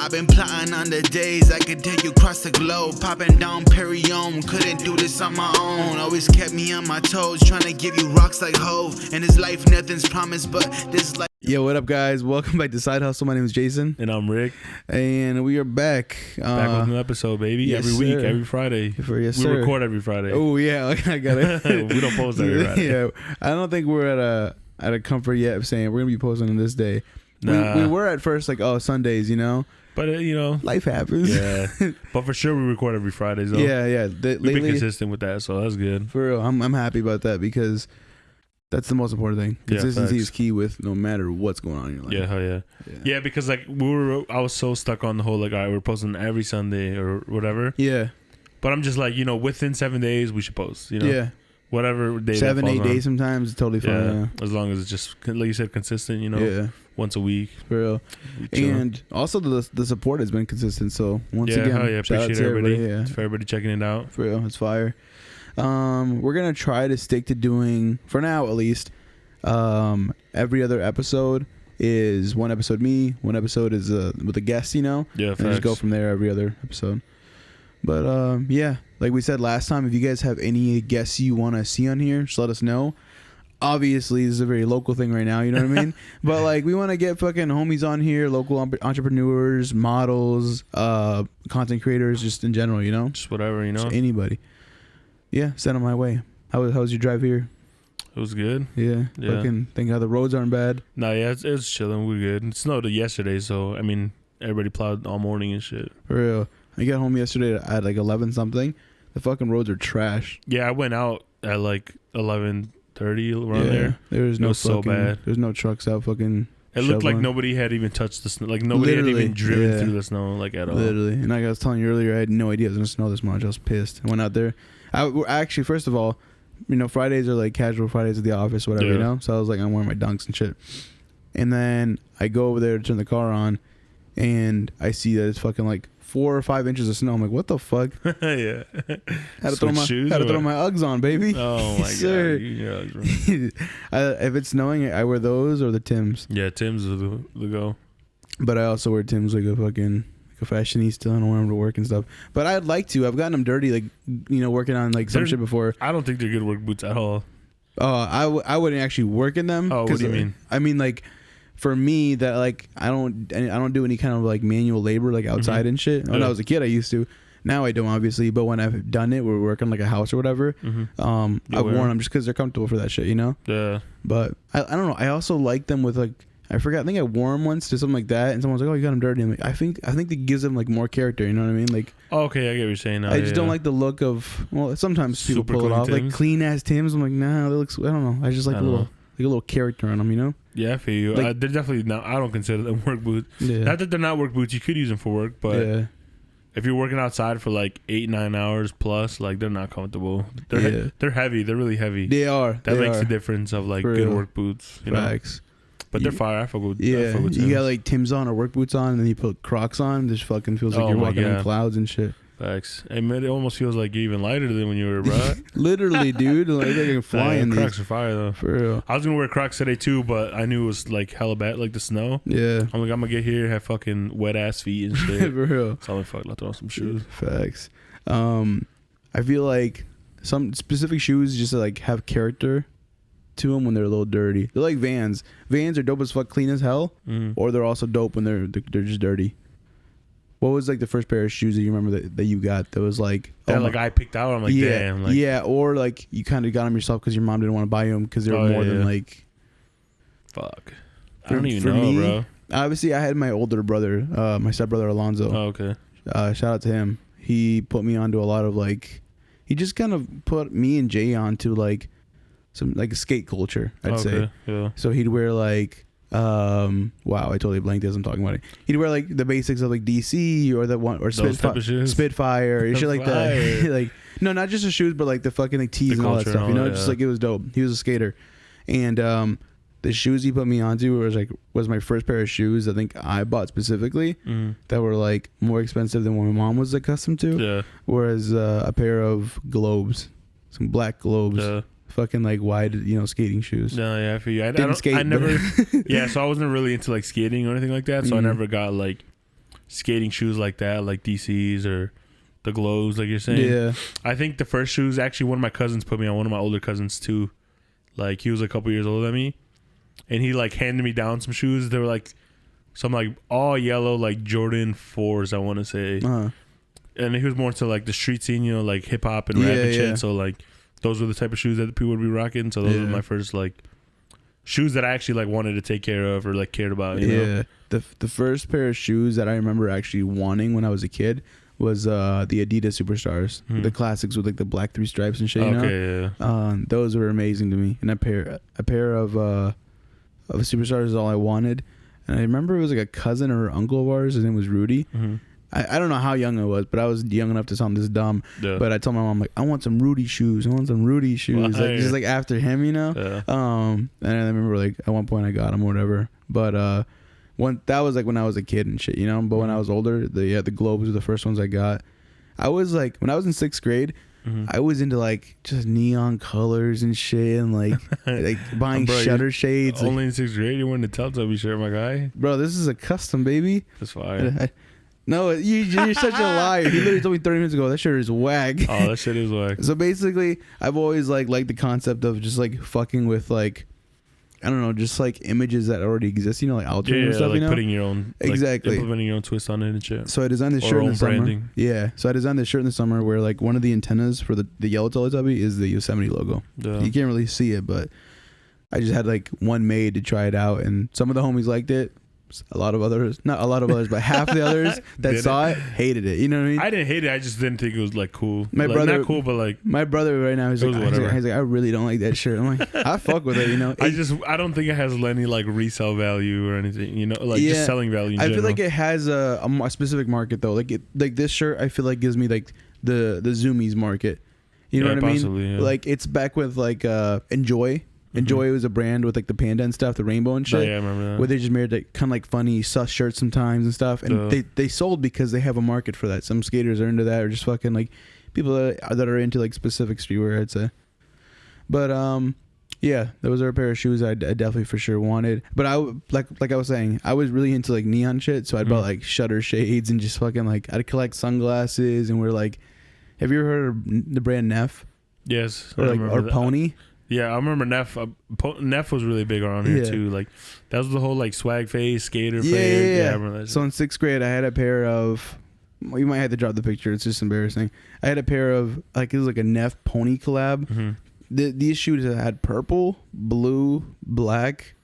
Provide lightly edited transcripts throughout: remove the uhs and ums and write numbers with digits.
I've been plotting on the days I could take you across the globe. Popping down Perrion, couldn't do this on my own. Always kept me on my toes, trying to give you rocks like Hove. In this life, nothing's promised, but this life. Yo, what up, guys? Welcome back to Side Hustle. My name is Jason. And I'm Rick. And we are back. Back with an episode, baby. Yes, every week, sir. every Friday. Yes, we sir. record every Friday. Oh, yeah. I got it. We don't post every Friday. Yeah. I don't think we're at a comfort yet of saying we're going to be posting on this day. Nah. We were at first like, oh, Sundays, you know? But, Life happens. Yeah. But for sure, we record every Friday, though. Yeah. We've been consistent with that, so that's good. For real. I'm happy about that because that's the most important thing. Consistency is key with no matter what's going on in your life. Yeah, hell yeah. Yeah, because like I was so stuck on the whole like, all right, we're posting every Sunday or whatever. Yeah. But I'm just like, within 7 days we should post. Yeah. Whatever day. 7, 8 days on. Sometimes it's totally fine. Yeah. As long as it's just like you said, consistent. Yeah. Once a week. For real. And also the support has been consistent. So once again, hell yeah, appreciate everybody. Yeah. For everybody checking it out. For real, it's fire. We're gonna try to stick to doing, for now at least, every other episode is one episode me, one episode is with a guest, Yeah, and just go from there every other episode. But yeah, like we said last time, if you guys have any guests you want to see on here, just let us know. Obviously, this is a very local thing right now, you know what I mean? But like, we want to get fucking homies on here, local entrepreneurs, models, content creators, just in general, Just whatever, Just anybody. Yeah, send them my way. How was your drive here? It was good. Yeah. Fucking think how the roads aren't bad. No, yeah, it's chilling. We're good. It snowed yesterday, so I mean, everybody plowed all morning and shit. For real. I got home yesterday at like 11 something. The fucking roads are trash. Yeah, I went out at like 11:30 around there. There was no. It was so bad. There's no trucks out fucking. It looked like nobody had even touched the snow. Like nobody had even driven through the snow like at all. Literally. And like I was telling you earlier, I had no idea it was gonna snow this much. I was pissed. I went out there. Actually, first of all, Fridays are like casual Fridays at the office, whatever, Yeah. So I was like, I'm wearing my dunks and shit. And then I go over there to turn the car on, and I see that it's fucking like 4 or 5 inches of snow. I'm like, what the fuck? Yeah. Had to throw my Uggs on, baby. Oh my Sir. God. If it's snowing, I wear those or the Timbs. Yeah, Tim's the go. But I also wear Timbs like a fashionista. I don't wear them to work and stuff. But I'd like to. I've gotten them dirty, like, working on like some shit before. I don't think they're good work boots at all. I wouldn't actually work in them. Oh, what do you mean? I mean, like, for me, that like I don't do any kind of like manual labor like outside and shit. When I was a kid, I used to. Now I don't, obviously. But when I've done it, we're working like a house or whatever. I've worn them just because they're comfortable for that shit, Yeah. But I don't know. I also like them with like. I forgot. I think I wore them once to something like that, and someone was like, "Oh, you got them dirty." I'm like, I think that gives them like more character. You know what I mean? Like, oh, okay, I get what you're saying. I just don't like the look of. Well, sometimes people Super pull it off clean like clean ass Timbs. I'm like, nah, that looks. I don't know. I just like a little character on them. Yeah, I feel you. Like, they're definitely not. I don't consider them work boots. Yeah. Not that they're not work boots. You could use them for work, but if you're working outside for like 8-9 hours plus, like they're not comfortable. They're heavy. They're really heavy. They are. That makes the difference of like good work boots. Facts. But they're fire. I fuck with. Yeah, with you got like Tim's on or work boots on, and then you put Crocs on. This fucking feels like you're walking on clouds and shit. Facts. Hey, man, it almost feels like you're even lighter than when you were, bro. Literally, dude. Like I can fly in these. Crocs are fire though. For real. I was gonna wear Crocs today too, but I knew it was like hella bad, like the snow. Yeah. I'm like, I'm gonna get here, have fucking wet ass feet and shit. For real. So I'm like, fuck, let's throw on some shoes. Facts. I feel like some specific shoes just like have character to them when they're a little dirty. They're like Vans. Vans are dope as fuck, clean as hell, or they're also dope when they're just dirty. What was like the first pair of shoes that you remember that you got that was like like I picked out? I'm like, damn. Like, or like you kind of got them yourself because your mom didn't want to buy them because they were more than like. Fuck. I don't even know, bro. Obviously, I had my older brother, my stepbrother Alonzo. Oh, okay. Shout out to him. He put me onto a lot of like. He just kind of put me and Jay onto like. Some like a skate culture, I'd say. Yeah. So he'd wear like, wow, I totally blanked as I'm talking about it. He'd wear like the basics of like DC or the one or Spitfire and shit like that. Like, no, not just the shoes, but like the fucking like tees and all that stuff. Just like it was dope. He was a skater, and the shoes he put me onto was my first pair of shoes. I think I bought specifically that were like more expensive than what my mom was accustomed to. Yeah. Whereas a pair of globes, some black globes. Yeah. Fucking like wide, skating shoes. No, yeah, for you. I didn't skate. I never. Yeah, so I wasn't really into like skating or anything like that. So I never got like skating shoes like that, like DCs or the Glows, like you're saying. Yeah. I think the first shoes, actually, one of my cousins put me on, one of my older cousins too. Like, he was a couple years older than me. And he, like, handed me down some shoes. They were, like, some, like, all yellow, like, Jordan 4s, I want to say. And he was more into, like, the street scene, you know, like, hip-hop and rap and shit. So, like, those were the type of shoes that people would be rocking. So those were my first, like, shoes that I actually, like, wanted to take care of or, like, cared about, you know? The first pair of shoes that I remember actually wanting when I was a kid was the Adidas Superstars, the classics with like the black 3 stripes and shit. You know? Those were amazing to me. And a pair of Superstars is all I wanted. And I remember it was like a cousin or uncle of ours. His name was Rudy. I don't know how young I was, but I was young enough to sound this dumb. But I told my mom, like, I want some Rudy shoes. Like, just like after him, you know. And I remember like at one point I got them or whatever. But that was like when I was a kid and shit, you know. But when I was older, the Globes were the first ones I got. I was like, when I was in 6th grade, I was into like just neon colors and shit, and like buying shutter shades. Only in 6th grade, you wearing the Teletubby shirt, my guy. Bro, this is a custom, baby. That's fire. No, you're such a liar. He literally told me 30 minutes ago that shirt is whack. Oh, that shit is whack. So basically, I've always like liked the concept of just like fucking with like, I don't know, just like images that already exist, you know, like altering and stuff, like you know? putting your own, exactly, implementing your own twist on it and shit. So I designed this shirt in the summer. Yeah, so I designed this shirt in the summer where like one of the antennas for the yellow Teletubby is the Yosemite logo. You can't really see it, but I just had like one made to try it out, and some of the homies liked it. Not a lot of others, but half the others that saw it hated it. You know what I mean? I didn't hate it. I just didn't think it was like cool. My brother, not cool, but like my brother right now is like, he's like, I really don't like that shirt. I'm like, I fuck with it, you know. I don't think it has any like resale value or anything. You know, like just selling value. I feel like it has a specific market though. Like this shirt, I feel like gives me like the Zoomies market. You know what I mean? Yeah. Like it's back with like Enjoy. Enjoy was a brand with like the panda and stuff, the rainbow and shit. Oh, yeah, I remember that. Where they just made like kind of like funny sus shirts sometimes and stuff, and they sold because they have a market for that. Some skaters are into that, or just fucking like people that are into like specific streetwear, I'd say. But yeah, those are a pair of shoes I definitely for sure wanted. But I like I was saying, I was really into like neon shit, so I'd buy like shutter shades and just fucking like I'd collect sunglasses, and we're like, have you ever heard of the brand Neff? Yes, or Pony. Yeah, I remember Neff. Neff was really big around here too. Like that was the whole like swag phase, skater phase. Yeah, I remember that. So in 6th grade, I had a pair of. Well, you might have to drop the picture. It's just embarrassing. I had a pair of like it was like a Neff Pony collab. These shoes had purple, blue, black,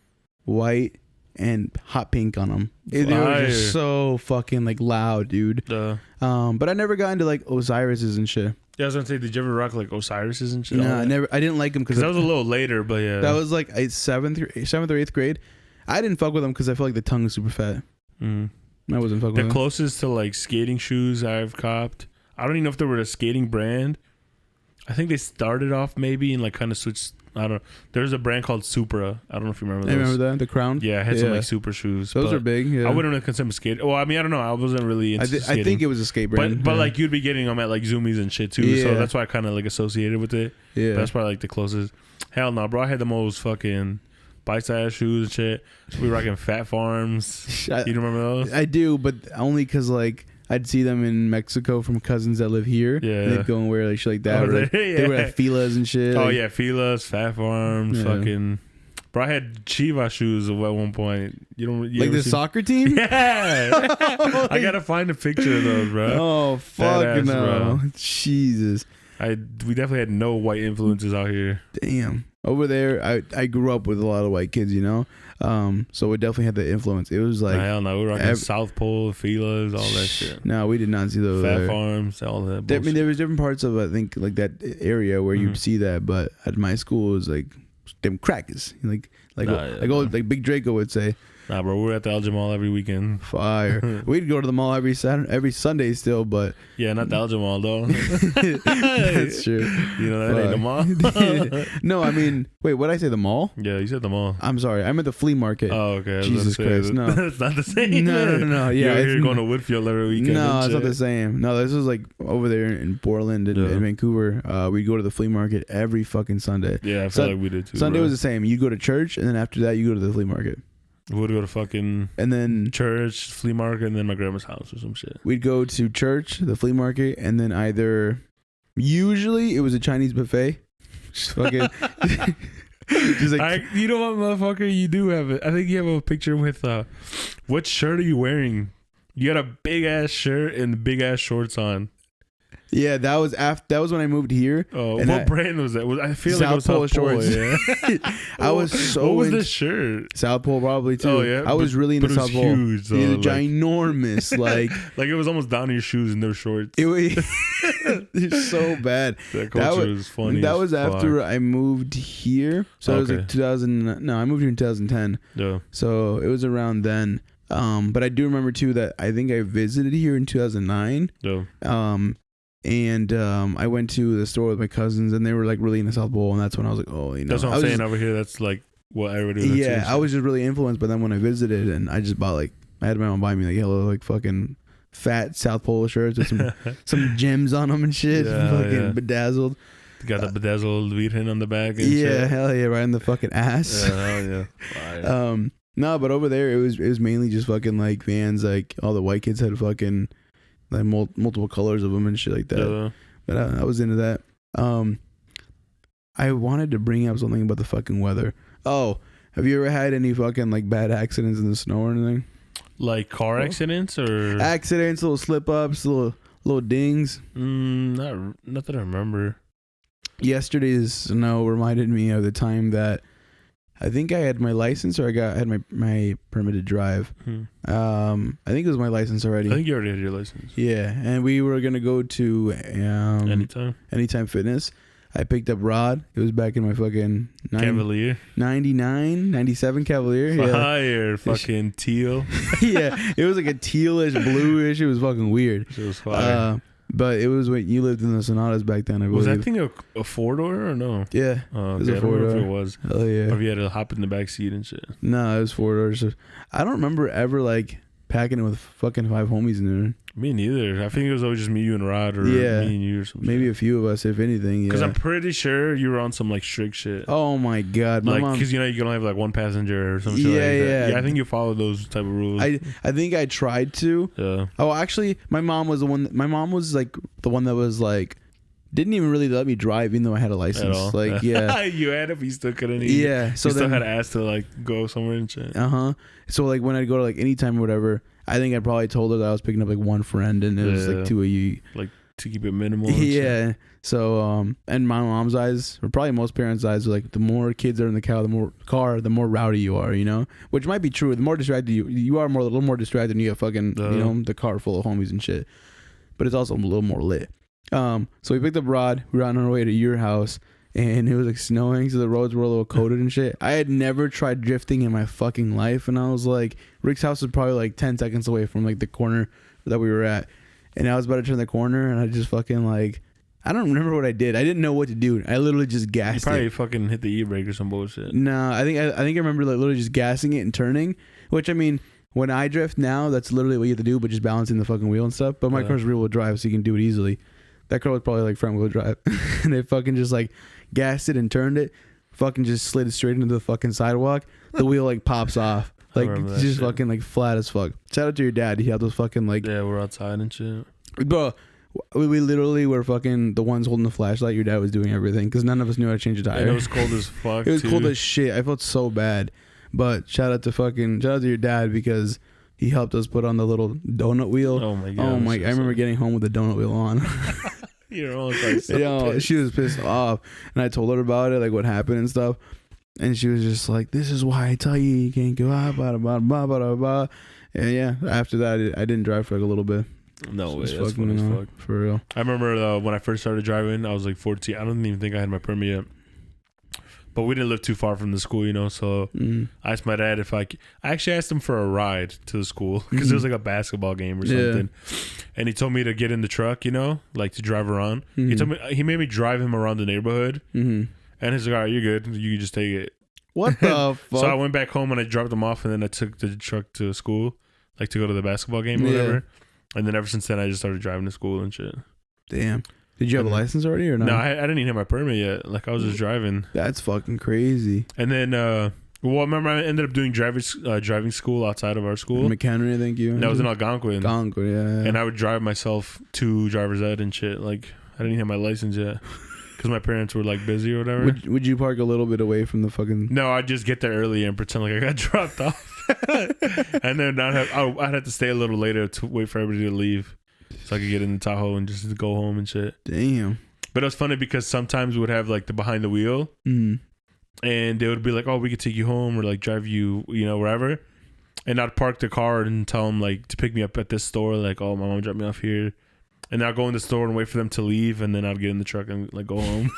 white, and hot pink on them. They were just so fucking like loud, dude. But I never got into like Osiris's and shit. Yeah, I was gonna say, did you ever rock like Osiris's and shit? No, I never. I didn't like them because that was a little later, but yeah, that was like 7th or 8th grade. I didn't fuck with them because I felt like the tongue was super fat. I wasn't fucking with them. The closest to like skating shoes I've copped, I don't even know if they were a skating brand. I think they started off maybe and like kind of switched. I don't know. There's a brand called Supra. I don't know if you remember those. I remember that. The Crown? Yeah, it had some like super shoes. Those are big. Yeah. I wouldn't really consider them skate. Well, I mean, I don't know. I wasn't really into skating. I think it was a skate brand. But like you'd be getting them at like Zoomies and shit too. So that's why I kind of like associated with it. Yeah. But that's probably like the closest. Hell no, bro. I had the most fucking bite-sized shoes and shit. We were rocking Fat Farms. You remember those? I do, but only because like I'd see them in Mexico from cousins that live here. Yeah. And they'd go and wear like shit like that. Like, they wear like Filas and shit. Oh, yeah. Filas, Fat Farms, fucking. Bro, I had Chivas shoes at one point. You like the soccer team? Yeah. I got to find a picture of those, bro. Oh, fuck no. Bro. Jesus. We definitely had no white influences out here. Damn. Over there, I grew up with a lot of white kids, you know? So it definitely had the influence. It was like... Hell no, we were rocking South Pole, Filas, all that shit. No, we did not see those. Fat Farms, all that bullshit. I mean, there was different parts of, I think, like that area where you'd see that, but at my school, it was like, them crackers. Like Big Draco would say. Nah, bro, we're at the Elgin Mall every weekend. Fire. We'd go to the mall every Sunday still, but... Yeah, not the Elgin Mall, though. That's true. You know, that ain't the mall. No, I mean... Wait, what did I say? The mall? Yeah, you said the mall. I'm sorry. I meant the flea market. Oh, okay. Jesus Christ, no. It's not the same. No. Yeah, you're going to Woodfield every weekend. No, it's not the same. No, this was like over there in Portland and in Vancouver. We'd go to the flea market every fucking Sunday. Yeah, I feel like we did too. Sunday was the same. You'd go to church, and then after that, you go to the flea market. We would go to fucking and then church, flea market, and then my grandma's house or some shit. We'd go to church, the flea market, and then usually it was a Chinese buffet. Just fucking. Just like, you know what, motherfucker? You do have it. I think you have a picture with what shirt are you wearing? You got a big ass shirt and big ass shorts on. Yeah, that was when I moved here. Oh, what brand was that? I feel like it was South Pole shorts. Yeah. I was so. What was this shirt? South Pole probably too. Oh yeah, I was really into South Pole. Huge, it was ginormous, like it was almost down to your shoes and their shorts. It's so bad. That culture was funny. That was after I moved here, so it was like 2000. No, I moved here in 2010. Yeah. So it was around then. But I do remember too that I think I visited here in 2009. Yeah. And I went to the store with my cousins, and they were like really into South Pole, and that's when I was like, oh, you know. That's what I'm saying over here. That's like what everybody. Yeah, I was just really influenced by them when I visited, and I just bought I had my mom buy me like yellow like fucking fat South Pole shirts with some gems on them and shit, fucking bedazzled. Got the bedazzled Virgen on the back. And shit. Hell yeah, right in the fucking ass. Yeah, hell yeah. No, but over there it was mainly just fucking like Vans. Like all the white kids had fucking. Like multiple colors of them and shit like that. Yeah. But I was into that. I wanted to bring up something about the fucking weather. Oh, have you ever had any fucking like bad accidents in the snow or anything? Like car accidents or accidents, little slip ups, little dings. Not that I remember. Yesterday's snow reminded me of the time that I think I had my license or I had my permit to drive. I think it was my license already. I think you already had your license. Yeah, and we were going to go to Anytime Fitness. I picked up Rod. It was back in my fucking Cavalier. 99, 97 Cavalier. Fire, fucking teal. Yeah, it was like a tealish, bluish. It was fucking weird. It was fire. But it was when you lived in the Sonatas back then, I believe. Was that thing a 4-door or no? Yeah. It was a 4-door. I don't remember if it was. Hell yeah. Or if you had to hop in the back seat and shit. No, it was 4 doors. I don't remember ever packing it with fucking 5 homies in there. Me neither. I think it was always just me, you, and Rod, or me and you, or something. Maybe a few of us, if anything. Because I'm pretty sure you were on some strict shit. Oh my god, because you can only have one passenger or some shit like that. Yeah, I think you follow those type of rules. I think I tried to. Yeah. Oh, actually, my mom was the one. My mom was the one that was didn't even really let me drive, even though I had a license. Yeah. You had it, but you still couldn't. Yeah. So you still had to ask to go somewhere and shit. So when I'd go to Anytime or whatever, I think I probably told her that I was picking up one friend, and it was 2 of you. To keep it minimal. Yeah. So and my mom's eyes, or probably most parents' eyes, are the more kids are in the car, the more rowdy you are. You know, which might be true. The more distracted you are, a little more distracted, and you have fucking the car full of homies and shit. But it's also a little more lit. So we picked up Rod. We were on our way to your house, and it was snowing, so the roads were a little coated and shit. I had never tried drifting in my fucking life, and I was Rick's house was probably 10 seconds away from the corner that we were at, and I was about to turn the corner, and I just fucking I don't remember what I did. I didn't know what to do. I literally just gassed it. You probably fucking hit the e-brake or some bullshit. No, I think I remember literally just gassing it and turning, which I mean, when I drift now, that's literally what you have to do, but just balancing the fucking wheel and stuff. But my car's rear wheel drive, so you can do it easily. That car was probably front wheel drive, and they fucking just gassed it and turned it, fucking just slid it straight into the fucking sidewalk. The wheel pops off, just shit. Fucking flat as fuck. Shout out to your dad. He had those fucking yeah, we're outside and shit, bro. We literally were fucking the ones holding the flashlight. Your dad was doing everything because none of us knew how to change a tire. And it was cold as fuck. It was cold as shit. I felt so bad, but shout out to your dad because he helped us put on the little donut wheel. Oh my god! Oh my! I remember getting home with the donut wheel on. Your mom was she was pissed off, and I told her about it, what happened and stuff, and she was just "This is why I tell you can't go out." Blah blah blah blah blah. And yeah, after that, I didn't drive for a little bit. No way, that's funny as fuck. For real. I remember when I first started driving, I was 14. I don't even think I had my permit yet. But we didn't live too far from the school, so I asked my dad if I actually asked him for a ride to the school because it was a basketball game or something. Yeah. And he told me to get in the truck, to drive around. He made me drive him around the neighborhood. And he's all right, you're good. You can just take it. What the fuck? So I went back home and I dropped him off, and then I took the truck to school, to go to the basketball game or whatever. And then ever since then, I just started driving to school and shit. Damn. Did you have a license already or not? No, I didn't even have my permit yet. I was just driving. That's fucking crazy. And then Well, remember I ended up doing driving school outside of our school. McHenry, I think you. That was in Algonquin. Algonquin, yeah. And I would drive myself to driver's ed and shit. Like I didn't have my license yet because my parents were like busy or whatever. Would you park a little bit away from the fucking? No, I'd just get there early and pretend like I got dropped off, and then I'd have to stay a little later to wait for everybody to leave, so I could get in the Tahoe and just go home and shit. Damn. But it was funny because sometimes we would have like the behind the wheel. And they would be like, "Oh, we could take you home or like drive you, wherever." And I'd park the car and tell them like to pick me up at this store. Like, "Oh, my mom dropped me off here," and I'd go in the store and wait for them to leave, and then I'd get in the truck and like go home.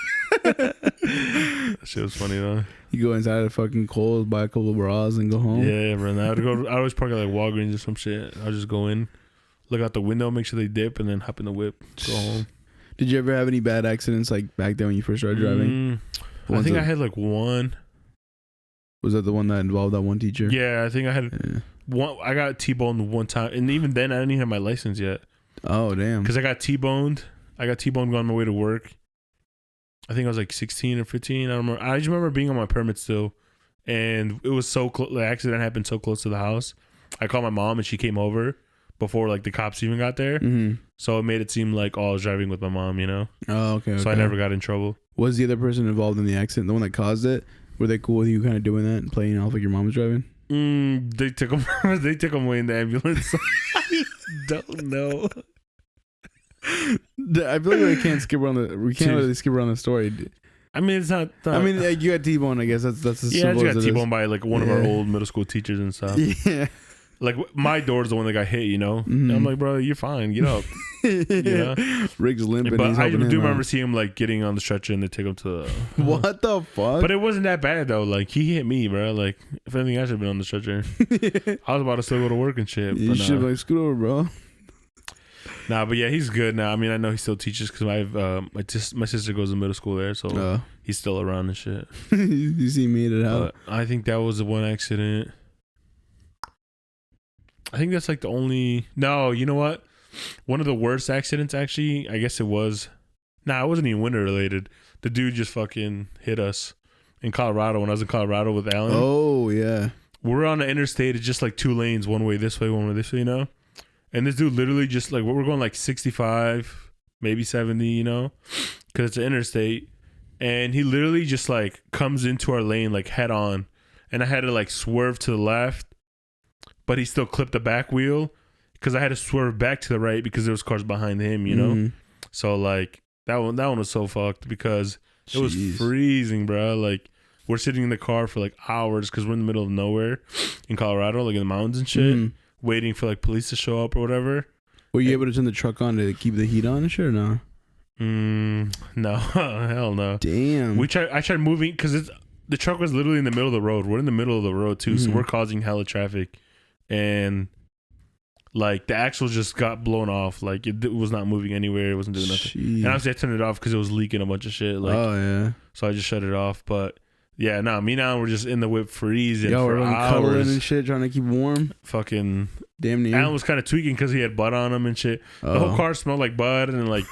That shit was funny though. You go inside a fucking Kohl's, buy a couple of bras, and go home. Yeah, bro. I always park at like Walgreens or some shit. I'll just go in, look out the window, make sure they dip, and then hop in the whip, go home. Did you ever have any bad accidents like back then when you first started driving? I think I had like one. Was that the one that involved that one teacher? Yeah, I think I had one. I got T-boned one time, and even then I didn't even have my license yet. Oh damn! Because I got T-boned. On my way to work. I think I was like 16 or 15. I don't remember. I just remember being on my permit still, and it was so close. The accident happened so close to the house. I called my mom, and she came over before like the cops even got there. So it made it seem like I was driving with my mom. Oh okay. So I never got in trouble. Was the other person involved in the accident the one that caused it? Were they cool with you kind of doing that and playing off like your mom was driving? They took him. They took him away in the ambulance. I don't know. I feel like we can't really skip around the story. I mean, it's not. I mean, like, you got T-boned. I guess that's as yeah. I simple just as got it T-boned by like one of our old middle school teachers and stuff. Yeah. Like my door's the one that got hit, And I'm like, bro, you're fine. Get up. Rick's limping. But I do remember seeing him like getting on the stretcher and they take him to the. What the fuck? But it wasn't that bad though. Like he hit me, bro. Like if anything, I should have been on the stretcher. I was about to still go to work and shit. You should have like scoot over, bro. Nah, but yeah, he's good now. I mean, I know he still teaches because my sister goes to middle school there, so he's still around and shit. You see me at out. I think that was the one accident. I think that's like the only. No, you know what? One of the worst accidents, actually, I guess it was. Nah, it wasn't even winter related. The dude just fucking hit us in Colorado when I was in Colorado with Alan. Oh yeah. We're on the interstate. It's just like two lanes, one way this way, one way this way, And this dude literally just like we're going like 65, maybe 70, because it's an interstate, and he literally just like comes into our lane like head on, and I had to like swerve to the left. But he still clipped the back wheel because I had to swerve back to the right because there was cars behind him, So like that one was so fucked because it was freezing, bro. Like we're sitting in the car for like hours because we're in the middle of nowhere in Colorado, like in the mountains and shit, waiting for like police to show up or whatever. Were you able to turn the truck on to keep the heat on and shit or no? No, hell no. Damn. I tried moving because the truck was literally in the middle of the road. We're in the middle of the road too, so we're causing hella traffic. And like the axle just got blown off. Like it was not moving anywhere. It wasn't doing nothing. And obviously I turned it off because it was leaking a bunch of shit. Like, oh yeah. So I just shut it off. But yeah, me now we're just in the whip freezing for hours. Cuddling and shit, trying to keep warm. Fucking damn near. Alan was kind of tweaking because he had bud on him and shit. The whole car smelled like bud, and like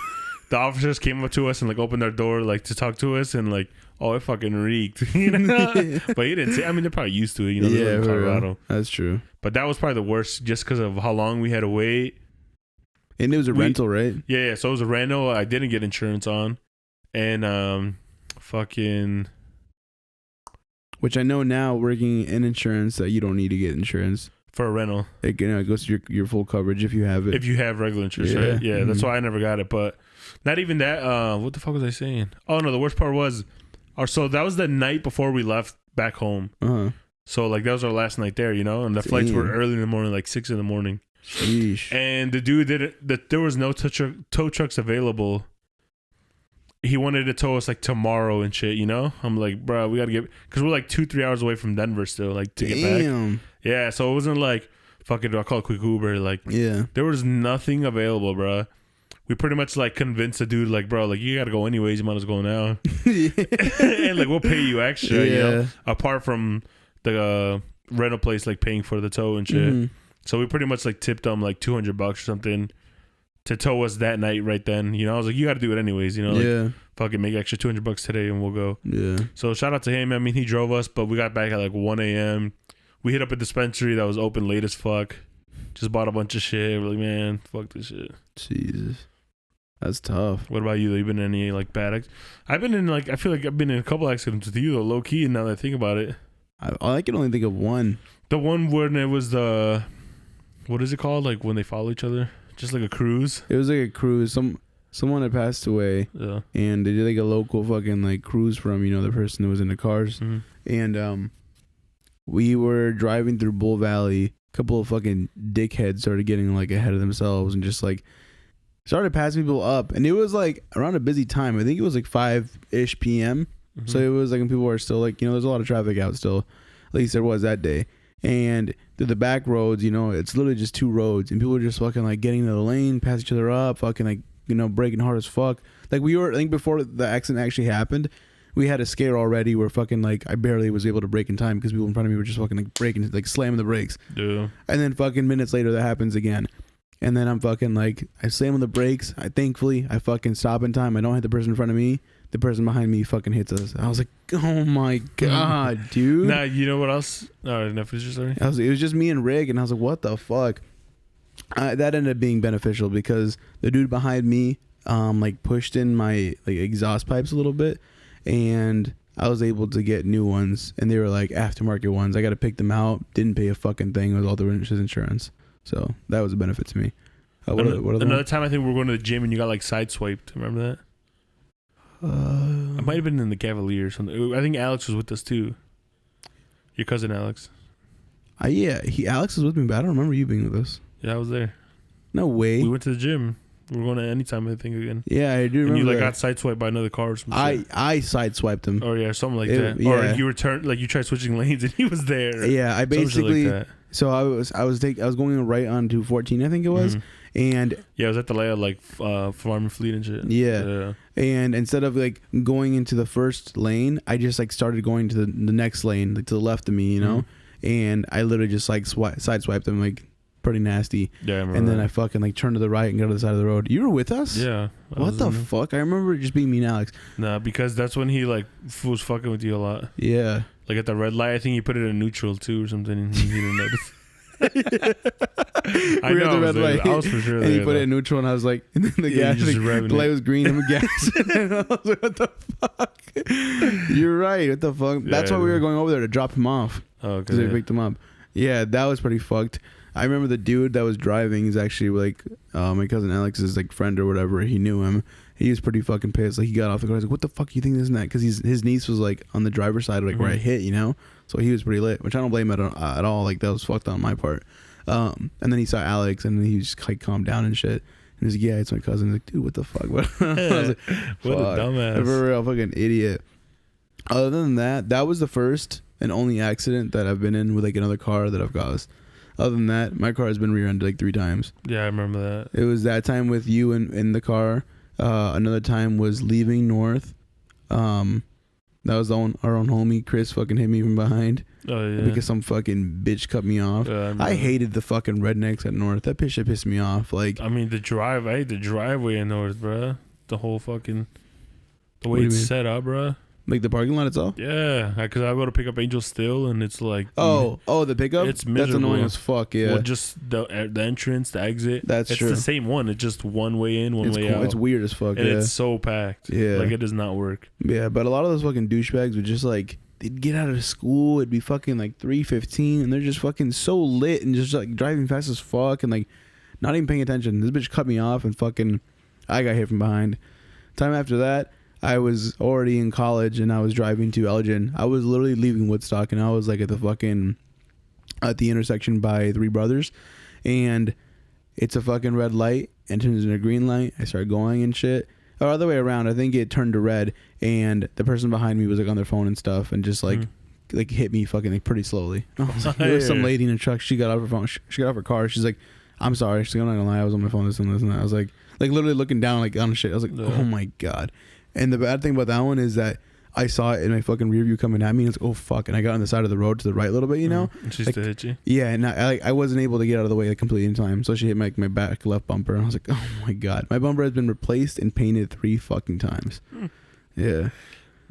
the officers came up to us and like opened their door like to talk to us, and like, oh, it fucking reeked, But he didn't say. I mean, they're probably used to it, Yeah, in Colorado. That's true. But that was probably the worst, just because of how long we had to wait. And it was a rental, right? Yeah. So it was a rental. I didn't get insurance on, and which I know now, working in insurance, that you don't need to get insurance for a rental. It goes to your full coverage if you have it. If you have regular insurance, right? Yeah, that's why I never got it. But not even that. What the fuck was I saying? Oh no, the worst part was, so that was the night before we left back home. So like that was our last night there, and the flights were early in the morning, like 6 a.m. Sheesh. And the dude there was no tow trucks available. He wanted to tow us like tomorrow and shit, I'm like, bro, we gotta get, because we're like 2-3 hours away from Denver still, like to get back. Yeah, so it wasn't like, fuck it, I'll call a quick Uber. Like, yeah, there was nothing available, bro. We pretty much like convinced the dude, like, bro, like you gotta go anyways, you might as well go now. And like we'll pay you extra, apart from the rental place like paying for the tow and shit. So we pretty much like tipped them like $200 or something to tow us that night right then. You know, I was like, you got to do it anyways. You know, like, yeah. Fucking make extra $200 today and we'll go. Yeah. So shout out to him. I mean, he drove us, but we got back at like 1 a.m. We hit up a dispensary that was open late as fuck. Just bought a bunch of shit. We're like, man, fuck this shit. Jesus. That's tough. What about you? You been in any like bad I've been in like, I feel like I've been in a couple accidents with you though, low key. Now that I think about it, I can only think of one. The one when it was the, what is it called? Like when they follow each other, just like a cruise. It was like a cruise. Someone had passed away, Yeah. and they did like a local fucking like cruise from the person who was in the cars, and we were driving through Bull Valley. A couple of fucking dickheads started getting like ahead of themselves and just like started passing people up, and it was like around a busy time. I think it was like 5-ish p.m. So it was like when people were still like, there's a lot of traffic out still. At least there was that day. And through the back roads, it's literally just 2 roads, and people were just fucking like getting into the lane, pass each other up, fucking like braking hard as fuck. Like we were, I think before the accident actually happened, we had a scare already where fucking like I barely was able to brake in time because people in front of me were just fucking like braking, like slamming the brakes. Yeah. And then fucking minutes later that happens again. And then I'm fucking like, I slam on the brakes. Thankfully I fucking stop in time. I don't hit the person in front of me. The person behind me fucking hits us. I was like, oh my God, dude. Nah, you know what else? No, enough is your story. It was just me and Rick, and I was like, what the fuck? That ended up being beneficial because the dude behind me like pushed in my like exhaust pipes a little bit, and I was able to get new ones, and they were like aftermarket ones. I got to pick them out. Didn't pay a fucking thing. It was all the insurance. So that was a benefit to me. Another time I think we were going to the gym and you got like sideswiped. Remember that? I might have been in the Cavalier or something. I think Alex was with us too. Your cousin Alex. Yeah, Alex was with me, but I don't remember you being with us. Yeah, I was there. No way. We went to the gym. We're going to Anytime, I think, again. Yeah, I do remember. And you like that. got sideswiped by another car or something. I sideswiped him. Or yeah, something like that. Yeah. Or you returned, like you tried switching lanes and he was there. Yeah, I basically. Like so I was going right on to 14, I think it was, and yeah, I was at the layout like Farm and Fleet and shit. Yeah, and instead of like going into the first lane, I just like started going to the next lane, like to the left of me, and I literally just like sideswiped them like pretty nasty. Yeah, I remember. And then I fucking like turned to the right and got to the side of the road. You were with us? Yeah. What the fuck? I remember it just being me and Alex. Nah, because that's when he like was fucking with you a lot. Yeah. Like at the red light, I think he put it in neutral too or something, and he didn't notice. I know. The red light. I was for sure. And he put it in neutral, and I was like, and then the gas, the light was green, and the gas. And I was like, what the fuck? You're right. What the fuck? That's why we were going over there to drop him off. Okay. Because they picked him up. Yeah, that was pretty fucked. I remember the dude that was driving is actually like my cousin Alex's like friend or whatever. He knew him. He was pretty fucking pissed. Like he got off the car. He's like, "What the fuck you think this and that?" Because his niece was like on the driver's side, like where I hit, So he was pretty lit, which I don't blame him at all. Like that was fucked on my part. And then he saw Alex, and then he just like calmed down and shit. And he's like, "Yeah, it's my cousin." He's like, "Dude, what the fuck?" I was like, what a dumbass. For real, fucking idiot. Other than that, that was the first and only accident that I've been in with like another car that I've caused. Other than that, my car has been rear-ended like 3 times. Yeah, I remember that. It was that time with you in the car. Another time was leaving north. That was our own homie Chris fucking hit me from behind. Oh yeah. Because some fucking bitch cut me off. Yeah, I hated the fucking rednecks at north. That bitch pissed me off. Like I mean I hate the driveway in north, bruh. The whole fucking the way it's set up, bruh. Like the parking lot itself? Yeah, because I go to pick up Angel still, and it's like the pickup. It's miserable. That's annoying as fuck. Yeah, well, just the entrance, the exit. It's true. It's the same one. It's just one way in, one way out. It's weird as fuck. And it's so packed. Yeah, like it does not work. Yeah, but a lot of those fucking douchebags would just like they'd get out of school. It'd be fucking like 3:15, and they're just fucking so lit and just like driving fast as fuck and like not even paying attention. This bitch cut me off and fucking I got hit from behind. Time after that, I was already in college and I was driving to Elgin. I was literally leaving Woodstock and I was like at the intersection by Three Brothers, and it's a fucking red light and turns into a green light. I start going and shit. Or other way around. I think it turned to red and the person behind me was like on their phone and stuff and just like hit me fucking like pretty slowly. I was like, there was some lady in a truck. She got off her phone. She got off her car. She's like, "I'm sorry." She's like, "I'm not gonna lie. I was on my phone. This and that." I was like literally looking down like on shit. I was like, "Oh my God." And the bad thing about that one is that I saw it in my fucking rear view coming at me. And it's oh fuck, and I got on the side of the road to the right a little bit, you know. And she like, still hit you. Yeah, and I wasn't able to get out of the way like, completely in time, so she hit my back left bumper. And I was like, oh my god, my bumper has been replaced and painted 3 fucking times. Yeah,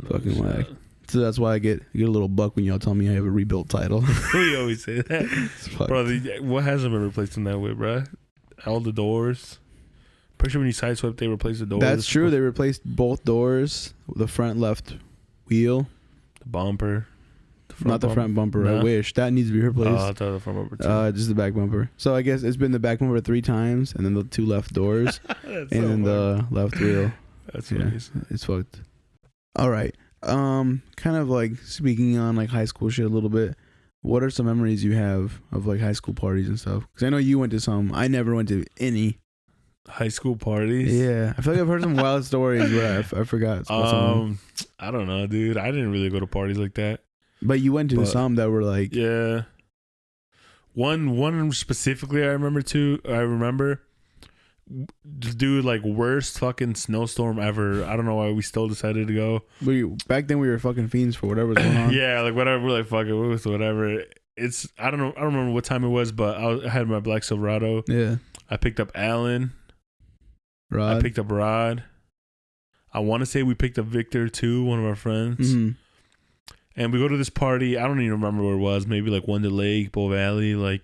fucking whack. So that's why I get a little buck when y'all tell me I have a rebuilt title. We always say that, bro. What hasn't been replaced in that way, bro? All the doors. Pretty sure when you sideswipe, they replaced the doors. That's true. They replaced both doors, the front left wheel, the bumper. Not the front bumper. No? I wish that needs to be replaced. Oh, I thought the front bumper too. Just the back bumper. So I guess it's been the back bumper 3 times, and then the 2 left doors, and then the left wheel. That's amazing. It's fucked. All right. Kind of like speaking on like high school shit a little bit. What are some memories you have of like high school parties and stuff? Because I know you went to some. I never went to any high school parties. Yeah, I feel like I've heard some wild stories, but I forgot. I don't know, dude. I didn't really go to parties like that. But you went to some that were like, yeah. One specifically, I remember. Dude, like worst fucking snowstorm ever. I don't know why we still decided to go. Back then we were fucking fiends for whatever was going on. Yeah, like whatever. We're like fuck it, whatever. It's I don't know. I don't remember what time it was, but I had my black Silverado. Yeah. I picked up Alan. Rod. I picked up Rod. I want to say we picked up Victor too, one of our friends. Mm-hmm. And we go to this party. I don't even remember where it was. Maybe like Wonder Lake, Bow Valley, like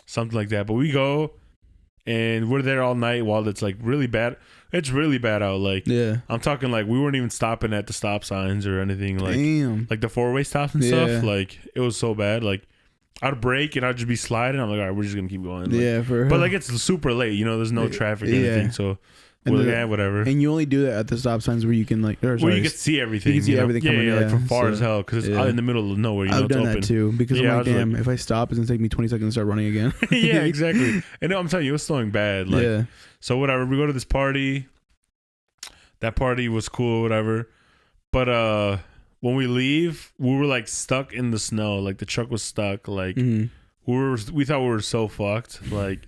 something like that. But we go. And we're there all night while it's like really bad. It's really bad out. Like, yeah, I'm talking like we weren't even stopping at the stop signs or anything. Like, damn. Like the 4-way stops and stuff. Like, it was so bad. Like, I'd brake and I'd just be sliding. I'm like, all right, we're just gonna keep going. Like, yeah, but like it's super late. You know, there's no traffic or anything. So we're like, yeah, whatever. And you only do that at the stop signs where you can like, where you can see everything. You can see everything coming. Yeah, like from far as hell because it's out in the middle of nowhere. You know, I've done that too because I'm like, damn, if I stop, it's gonna take me 20 seconds to start running again. Yeah, exactly. And I'm telling you, it was slowing bad. Like, so whatever. We go to this party. That party was cool, whatever. But when we leave, we were like stuck in the snow. Like the truck was stuck. Like we thought we were so fucked. Like.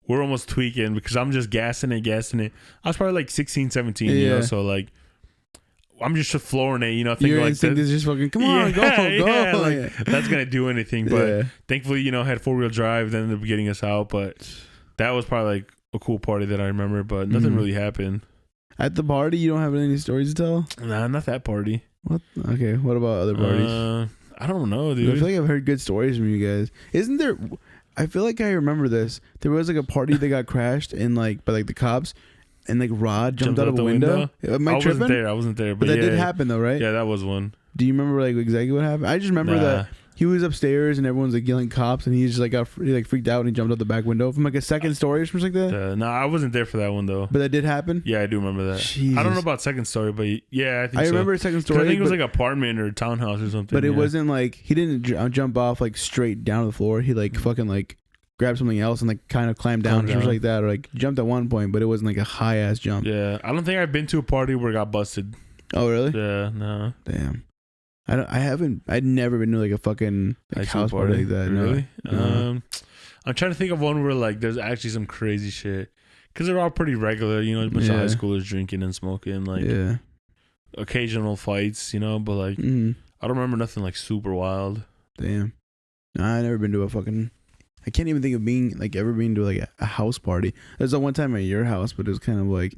We're almost tweaking because I'm just gassing it. I was probably like 16, 17, you know, so like I'm just flooring it, you know, thinking your like instinct is just fucking, come on, go. Yeah, like, that's going to do anything. But thankfully, you know, had 4-wheel drive, then ended up getting us out. But that was probably like a cool party that I remember, but nothing really happened. At the party, you don't have any stories to tell? Nah, not that party. What? Okay, what about other parties? I don't know, dude. I feel like I've heard good stories from you guys. Isn't there... I feel like I remember this. There was like a party that got crashed and like by like the cops, and like Rod jumped out of a window. I wasn't there, but that did happen though, right? Yeah, that was one. Do you remember like exactly what happened? I just remember that he was upstairs and everyone's like yelling cops, and he just like he freaked out and he jumped out the back window from like a second story or something like that. No, I wasn't there for that one though. But that did happen. Yeah, I do remember that. Jesus. I don't know about second story, but yeah, I think I remember second story. I think it was like apartment or townhouse or something. But it wasn't like he didn't jump off like straight down to the floor. He like fucking like grabbed something else and like kind of climbed down or something like that, or like jumped at one point, but it wasn't like a high ass jump. Yeah, I don't think I've been to a party where it got busted. Oh really? Yeah, no. Damn. I'd never been to like a fucking like house party like that. Really? No. I'm trying to think of one where like there's actually some crazy shit because they're all pretty regular. You know, a bunch of high schoolers drinking and smoking, like occasional fights. You know, but like I don't remember nothing like super wild. Damn. No, I never been to a fucking. I can't even think of being like ever being to like a house party. There's that one time at your house, but it was kind of like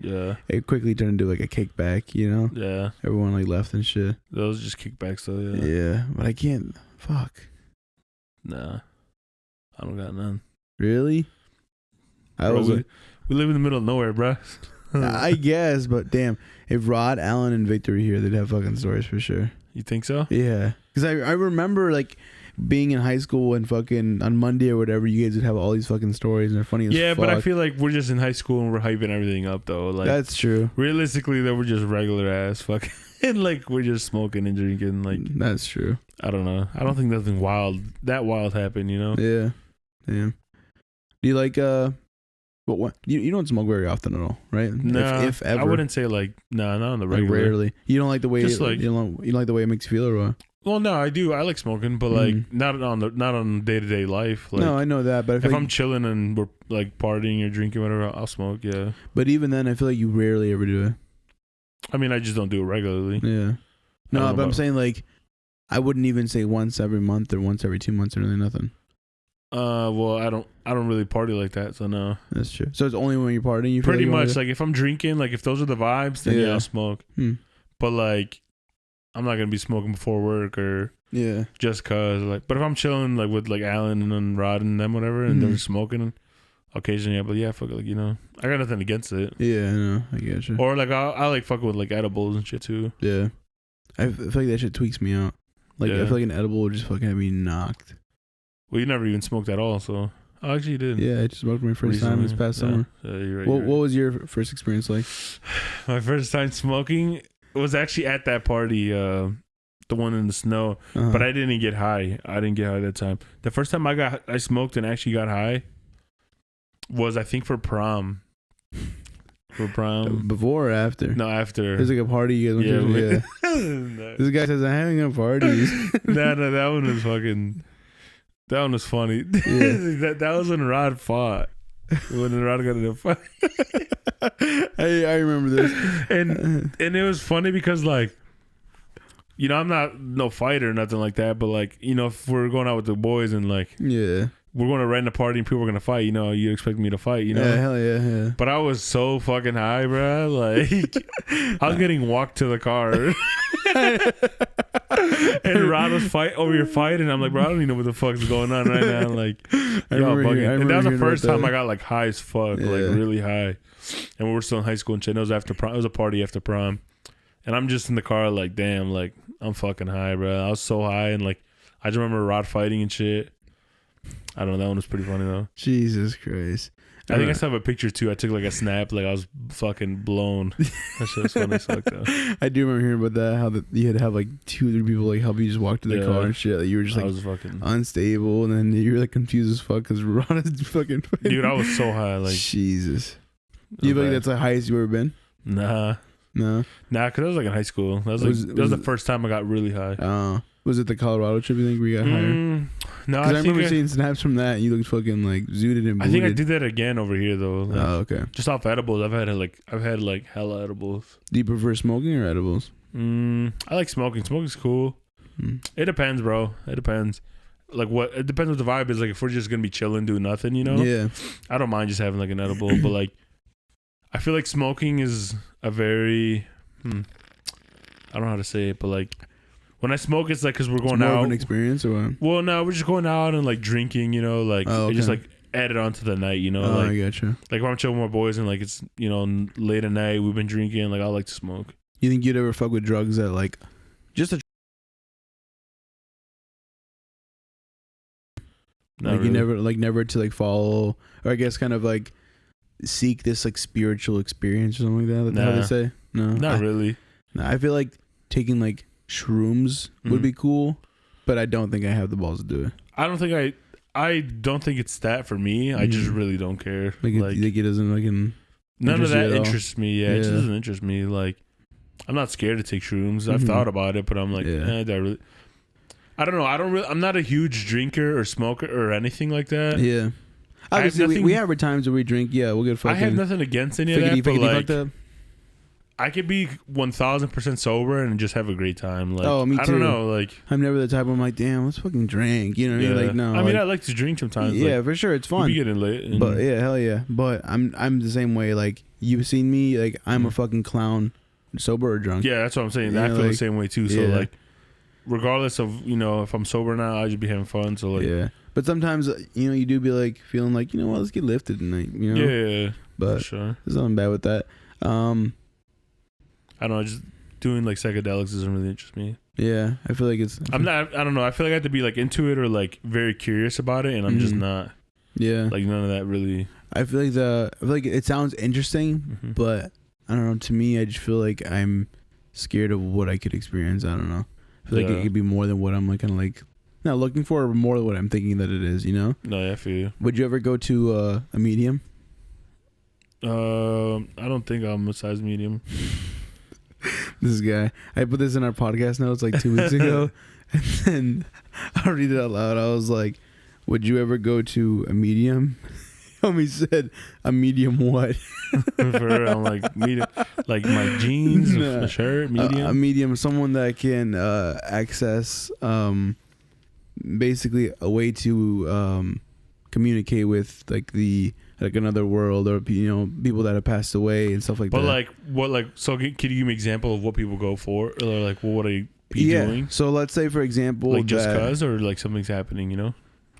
it quickly turned into like a kickback, you know? Yeah. Everyone like left and shit. Those just kickbacks though, yeah. Yeah, but I can't. Fuck. Nah, I don't got none. Really? We live in the middle of nowhere, bro. I guess, but damn, if Rod, Alan, and Victor were here, they'd have fucking stories for sure. You think so? Yeah, because I remember like. Being in high school and fucking on Monday or whatever, you guys would have all these fucking stories and they're funny as fuck. Yeah, but I feel like we're just in high school and we're hyping everything up though. Like that's true. Realistically, though, we're just regular ass fucking and like we're just smoking and drinking. Like that's true. I don't know. I don't think nothing wild happened. You know? Yeah. Damn. Do you like what you don't smoke very often at all, right? No, if ever. I wouldn't say like not on the regular. Like rarely. You don't like the way you don't like the way it makes you feel or what? Well, no, I do. I like smoking, but like not on day-to-day life. Like, no, I know that, but if I'm chilling and we're like partying or drinking, whatever, I'll smoke. Yeah. But even then, I feel like you rarely ever do it. I mean, I just don't do it regularly. Yeah. No, but I'm saying like, I wouldn't even say once every month or once every 2 months or really nothing. Well, I don't really party like that, so no. That's true. So it's only when you're partying. You pretty much like if I'm drinking, like if those are the vibes, then yeah I'll smoke. But like, I'm not gonna be smoking before work or just cause like. But if I'm chilling like with like Alan and then Rod and them whatever, and they're smoking occasionally, but yeah, fuck it, like, you know, I got nothing against it. Yeah, I know, I get you. Or like I like fucking with like edibles and shit too. Yeah, I feel like that shit tweaks me out. Like I feel like an edible would just fucking have me knocked. Well, you never even smoked at all, so. Oh, actually, you did. Yeah, I just smoked my first time this past summer. You're right, what was your first experience like? My first time smoking was actually at that party, the one in the snow. But I didn't get high. I didn't get high that time. The first time I smoked and actually got high was, I think, for prom. For prom. Before or after? No, after. There's like a party you guys went to. Yeah. This guy says, I'm having a party. No, that one was fucking... That one was funny. Yeah. that was when Rod fought. When Rod got in a fight. I remember this. And it was funny because, like, you know, I'm not no fighter or nothing like that, but, like, you know, if we're going out with the boys and, like, we're going to rent a party and people are going to fight, you know, you expect me to fight, you know? Yeah, hell yeah. But I was so fucking high, bro. Like, I was getting walked to the car. And Rod was over your fight, and I'm like, bro, I don't even know what the fuck's going on right now. Like, y'all bugging. And that was the first time I got like high as fuck, like really high. And we were still in high school and shit. It was after prom. It was a party after prom, and I'm just in the car, like, damn, like I'm fucking high, bro. I was so high, and like I just remember Rod fighting and shit. I don't know. That one was pretty funny though. Jesus Christ. I think I still have a picture too. I took like a snap, like I was fucking blown. That shit was funny as fuck though. I do remember hearing about that. How you had to have like 2 or 3 people like help you just walk to the car and shit. Like you were just like was fucking unstable, and then you were like confused as fuck because Ron is fucking. Dude, I was so high. Like Jesus. You feel like that's the highest you ever been? Nah, because I was like in high school. That was the first time I got really high. Was it the Colorado trip, you think, where you got higher? No, I remember seeing snaps from that, and you looked fucking like zooted and booted. I think I did that again over here though. Like, okay. Just off edibles. I've had like hella edibles. Do you prefer smoking or edibles? I like smoking. Smoking's cool. It depends, bro. It depends. Like it depends what the vibe is. Like if we're just gonna be chilling, doing nothing, you know. Yeah. I don't mind just having like an edible, but like I feel like smoking is a very I don't know how to say it, but like. When I smoke, it's like because we're going out. More of an experience or what? Well, no, we're just going out and like drinking, you know, like it just like added on to the night, you know. Like, I gotcha. Like when I'm chilling with my boys and like it's, you know, late at night, we've been drinking, like I like to smoke. You think you'd ever fuck with drugs that like just a like really. You never to like follow, or I guess kind of like seek this like spiritual experience or something like that? That's how they say? No, not really. No, I feel like taking like shrooms would be cool, but I don't think I have the balls to do it. I don't think it's that for me. I just really don't care. Like it doesn't like none of that interests me. Yeah, it just doesn't interest me. Like I'm not scared to take shrooms. I've thought about it, but I'm like, I don't know. I'm not a huge drinker or smoker or anything like that. Yeah. Obviously, we have our times where we drink. Yeah, we'll get fucking. I have nothing against any of that, but like, I could be 1,000% sober and just have a great time. Like, me too. I don't know. Like, I'm never the type where I'm like, damn, let's fucking drink. You know what I mean? Like, no. I mean, I like to drink sometimes. Yeah, like, for sure, it's fun. You be getting late, but yeah, hell yeah. But I'm the same way. Like, you've seen me. Like, I'm a fucking clown, sober or drunk. Yeah, that's what I'm saying. I feel the same way too. So like, regardless of if I'm sober now, I just be having fun. So like, But sometimes you do be like feeling like what, let's get lifted tonight. You know. Yeah. But sure. There's nothing bad with that. I don't know, just doing like psychedelics doesn't really interest me. Yeah, I feel like I don't know. I feel like I have to be like into it or like very curious about it, and I'm just not. Yeah. Like none of that really. I feel like it sounds interesting, but I don't know. To me, I just feel like I'm scared of what I could experience. I don't know. I feel like it could be more than what I'm like kind of like not looking for, or more than what I'm thinking that it is. You know? No, yeah, I feel you. Would you ever go to a medium? I don't think I'm a size medium. This guy, I put this in our podcast notes like 2 weeks ago, and then I'll read it out loud. I was like, "Would you ever go to a medium Homie said a medium what? For I'm like medium, like my jeans, a shirt, medium. A medium, someone that can access basically a way to communicate with like another world, or people that have passed away and stuff like that. But so can you give me an example of what people go for, or like what are be doing? So let's say for example, like just cause, or like something's happening,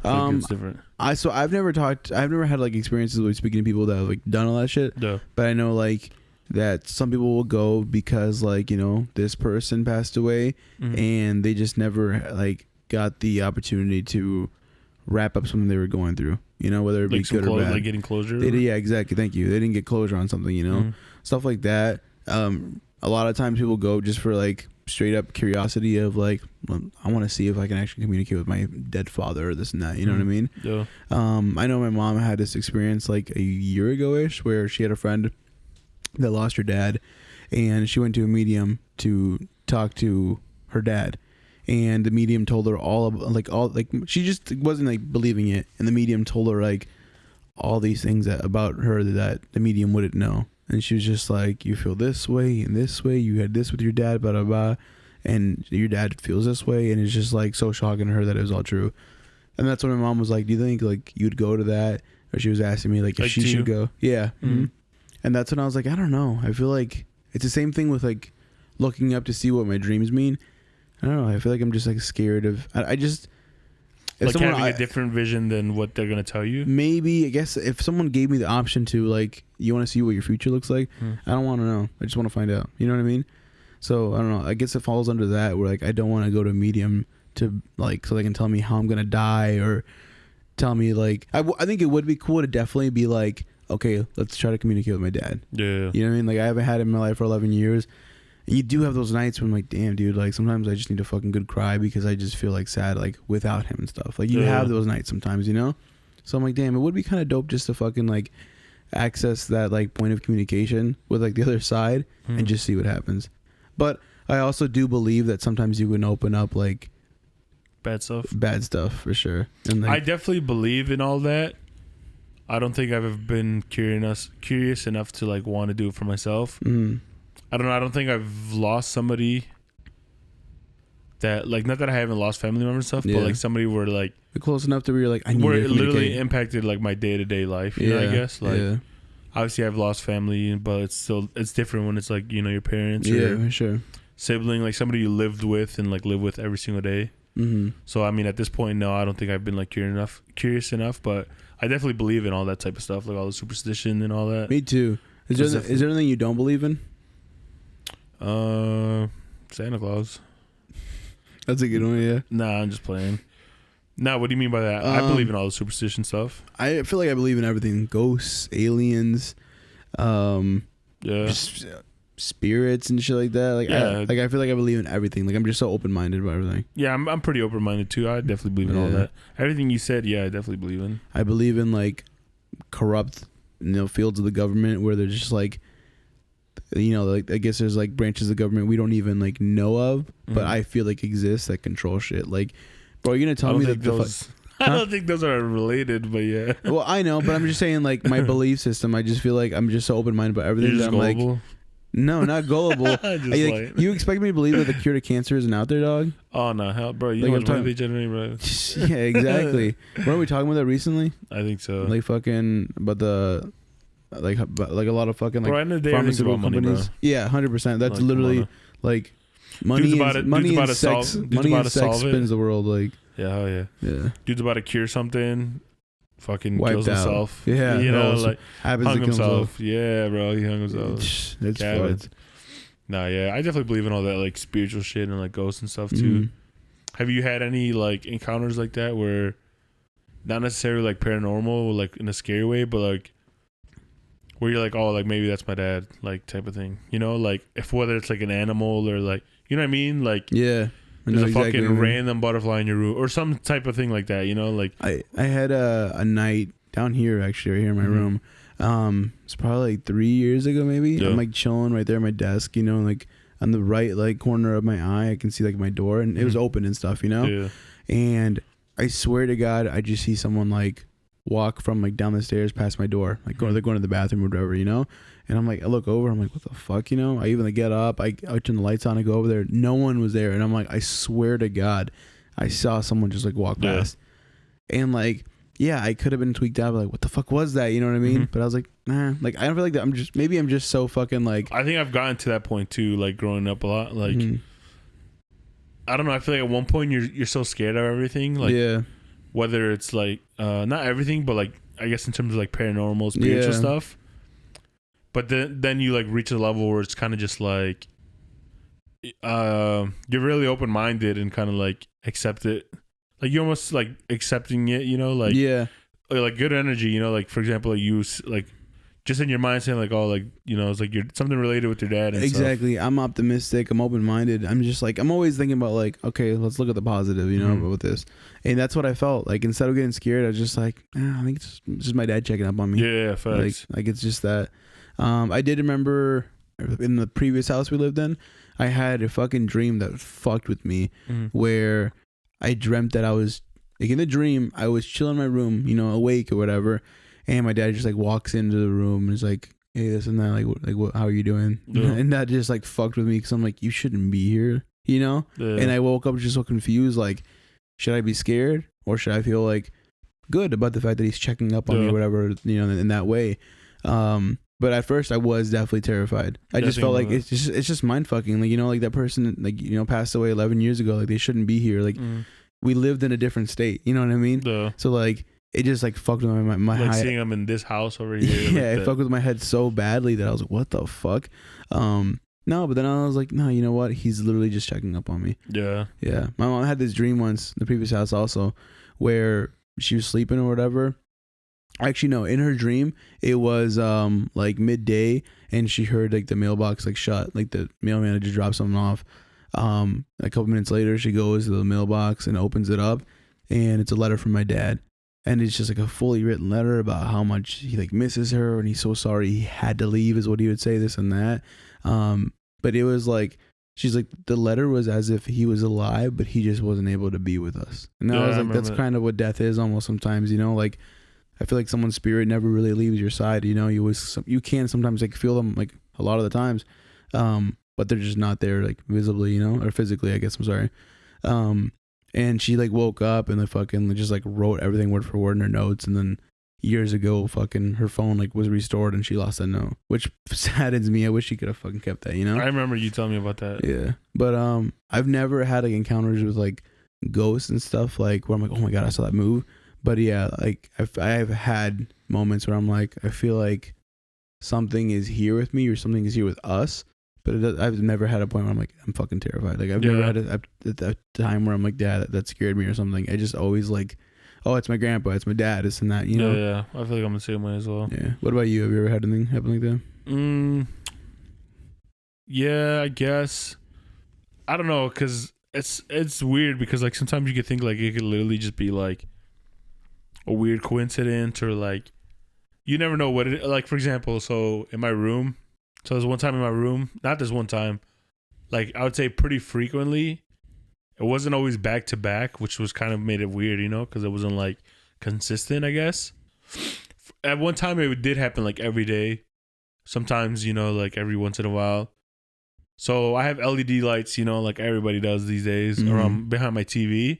it's different. I've never had like experiences with speaking to people that have like done all that shit. Yeah. But I know like that some people will go because like this person passed away, and they just never like got the opportunity to wrap up something they were going through. Whether it be good or bad. Like getting closure. Yeah, exactly. Thank you. They didn't get closure on something. Stuff like that. A lot of times people go just for like straight up curiosity of like, well, I want to see if I can actually communicate with my dead father or this and that. You know what I mean? Yeah. I know my mom had this experience like a year ago-ish where she had a friend that lost her dad, and she went to a medium to talk to her dad, and the medium told her she just wasn't like believing it, and the medium told her like all these things about her that the medium wouldn't know. And she was just like, you feel this way and this way. You had this with your dad, blah, blah, blah. And your dad feels this way. And it's just like so shocking to her that it was all true. And that's when my mom was like, do you think like you'd go to that? Or she was asking me like if she should go. Yeah. Mm-hmm. And that's when I was like, I don't know. I feel like it's the same thing with like looking up to see what my dreams mean. I don't know. I feel like I'm just like scared of, I just. Like having a different vision than what they're going to tell you? Maybe, I guess, if someone gave me the option to, like, you want to see what your future looks like, I don't want to know. I just want to find out. You know what I mean? So, I don't know. I guess it falls under that where, like, I don't want to go to a medium to, like, so they can tell me how I'm going to die or tell me, like, I think it would be cool to definitely be like, okay, let's try to communicate with my dad. Yeah. You know what I mean? Like, I haven't had him in my life for 11 years. And you do have those nights when I'm like, damn, dude, like sometimes I just need a fucking good cry because I just feel like sad, like without him and stuff. Like you have those nights sometimes, So I'm like, damn, it would be kind of dope just to fucking like access that like point of communication with like the other side and just see what happens. But I also do believe that sometimes you can open up like bad stuff for sure. And like, I definitely believe in all that. I don't think I've ever been curious enough to like want to do it for myself. I don't know. I don't think I've lost somebody that, like, not that I haven't lost family members and stuff, but like somebody where like close enough to where you're like, I need where to it literally impacted like my day-to-day life. You know, I guess like obviously I've lost family, but it's different when it's like your parents or sure sibling, like somebody you lived with and like live with every single day. So I mean, at this point, no, I don't think I've been like curious enough, but I definitely believe in all that type of stuff, like all the superstition and all that. Me too. Is there anything you don't believe in? Santa Claus. That's a good one, yeah. Nah, I'm just playing. Nah, what do you mean by that? I believe in all the superstition stuff. I feel like I believe in everything. Ghosts, aliens, spirits and shit like that. Like, I feel like I believe in everything. Like, I'm just so open-minded about everything. Yeah, I'm pretty open-minded too. I definitely believe in all that. Everything you said, I definitely believe in. I believe in like corrupt, fields of the government where they're just like, like I guess there's like branches of government we don't even like know of, but I feel like exist that control shit. Like, bro, you're gonna tell me that I don't think those are related, but yeah. Well, I know, but I'm just saying like my belief system. I just feel like I'm just so open minded about everything that I'm gullible? Like, no, not gullible. You expect me to believe that the cure to cancer isn't out there, dog? Oh no, hell, bro, you know what they generate, bro. Yeah, exactly. Weren't we talking about that recently? I think so. Like fucking, but the. Like a lot of fucking like pharmaceutical companies. Yeah, 100%. That's like, literally like money and sex. Money and sex spins the world. Like yeah. Dude's about to cure something. Fucking wiped kills himself. Yeah, like happens hung to himself. Yeah, bro, he hung himself. It's fucked. Nah, yeah, I definitely believe in all that like spiritual shit and like ghosts and stuff too. Have you had any like encounters like that where not necessarily like paranormal, like in a scary way, but like where you're like, oh, like maybe that's my dad, like type of thing, like if whether it's like an animal or like, you know what I mean, like there's a fucking random butterfly in your room or some type of thing like that, like I had a night down here actually right here in my room. It's probably like 3 years ago maybe. I'm like chilling right there at my desk, like on the right like corner of my eye I can see like my door and it was open and stuff, and I swear to God I just see someone like walk from like down the stairs past my door, like they're going to the bathroom or whatever, you know. And I'm like, I look over, I'm like, what the fuck, you know? I even like get up, I turn the lights on, I go over there, no one was there, and I'm like, I swear to God, I saw someone just like walk past, and like, yeah, I could have been tweaked out, but like, what the fuck was that? You know what I mean? But I was like, nah, like I don't feel like that. I'm just so fucking like. I think I've gotten to that point too, like growing up a lot, like. I don't know. I feel like at one point you're so scared of everything, like whether it's like not everything, but like I guess in terms of like paranormal, spiritual stuff. But then you like reach a level where it's kind of just like you're really open minded and kind of like accept it. Like you're almost like accepting it, you know, like like good energy, you know, like for example, like you like just in your mind saying like, oh, like, you know, it's like you're something related with your dad and exactly stuff. I'm optimistic, I'm open-minded, I'm just like, I'm always thinking about like, okay, let's look at the positive, you know, with this. And that's what I felt like. Instead of getting scared, I was just like, I think it's just my dad checking up on me. Yeah, facts. Like it's just that. I did remember in the previous house we lived in, I had a fucking dream that fucked with me, where I dreamt that I was like, in the dream I was chilling in my room, you know, awake or whatever, and my dad just like walks into the room and is like, hey, this and that, like what, how are you doing? And that just like fucked with me, because I'm like, you shouldn't be here, you know. And I woke up just so confused, like, should I be scared or should I feel like good about the fact that he's checking up on me or whatever, you know, in that way. But at first I was definitely terrified. I just felt like it's just mind fucking. Like, you know, like that person, like, you know, passed away 11 years ago. Like they shouldn't be here. Like we lived in a different state. You know what I mean? So like it just like fucked with my like head. Seeing them in this house over here. Yeah, it fucked with my head so badly that I was like, what the fuck? No, but then I was like, no, you know what? He's literally just checking up on me. Yeah. Yeah. My mom had this dream once in the previous house also, where she was sleeping or whatever. Actually, no, in her dream, it was like midday, and she heard like the mailbox like shut, like the mailman just dropped something off. A couple minutes later, she goes to the mailbox and opens it up, and it's a letter from my dad. And it's just like a fully written letter about how much he like misses her, and he's so sorry he had to leave, is what he would say, this and that. But it was like, she's like, the letter was as if he was alive, but he just wasn't able to be with us. And I was like, that's kind of what death is almost sometimes, you know, like I feel like someone's spirit never really leaves your side, you know. You can sometimes like feel them like a lot of the times, but they're just not there like visibly, you know, or physically, I guess. I'm sorry. And she like woke up and fucking just like wrote everything word for word in her notes, and then years ago fucking her phone like was restored and she lost that note, which saddens me. I wish she could have fucking kept that, you know. I remember you telling me about that. Yeah, but I've never had like encounters with like ghosts and stuff like where I'm like, oh my god, I saw that move. But yeah, like I've had moments where I'm like, I feel like something is here with me or something is here with us. But I've never had a point where I'm like, I'm fucking terrified. Like I've never had a time where I'm like, yeah, that scared me or something. I just always like, oh, it's my grandpa, it's my dad, this and that, you know? Yeah. I feel like I'm the same way as well. Yeah. What about you? Have you ever had anything happen like that? Yeah, I guess. I don't know, because it's weird, because like sometimes you could think like it could literally just be like a weird coincidence, or like you never know what it, like for example, so in my room, so there's one time in my room, not this one time, like I would say pretty frequently, it wasn't always back to back, which was kind of made it weird, you know, because it wasn't like consistent, I guess. At one time it did happen like every day, sometimes, you know, like every once in a while. So I have LED lights, you know, like everybody does these days, around behind my TV.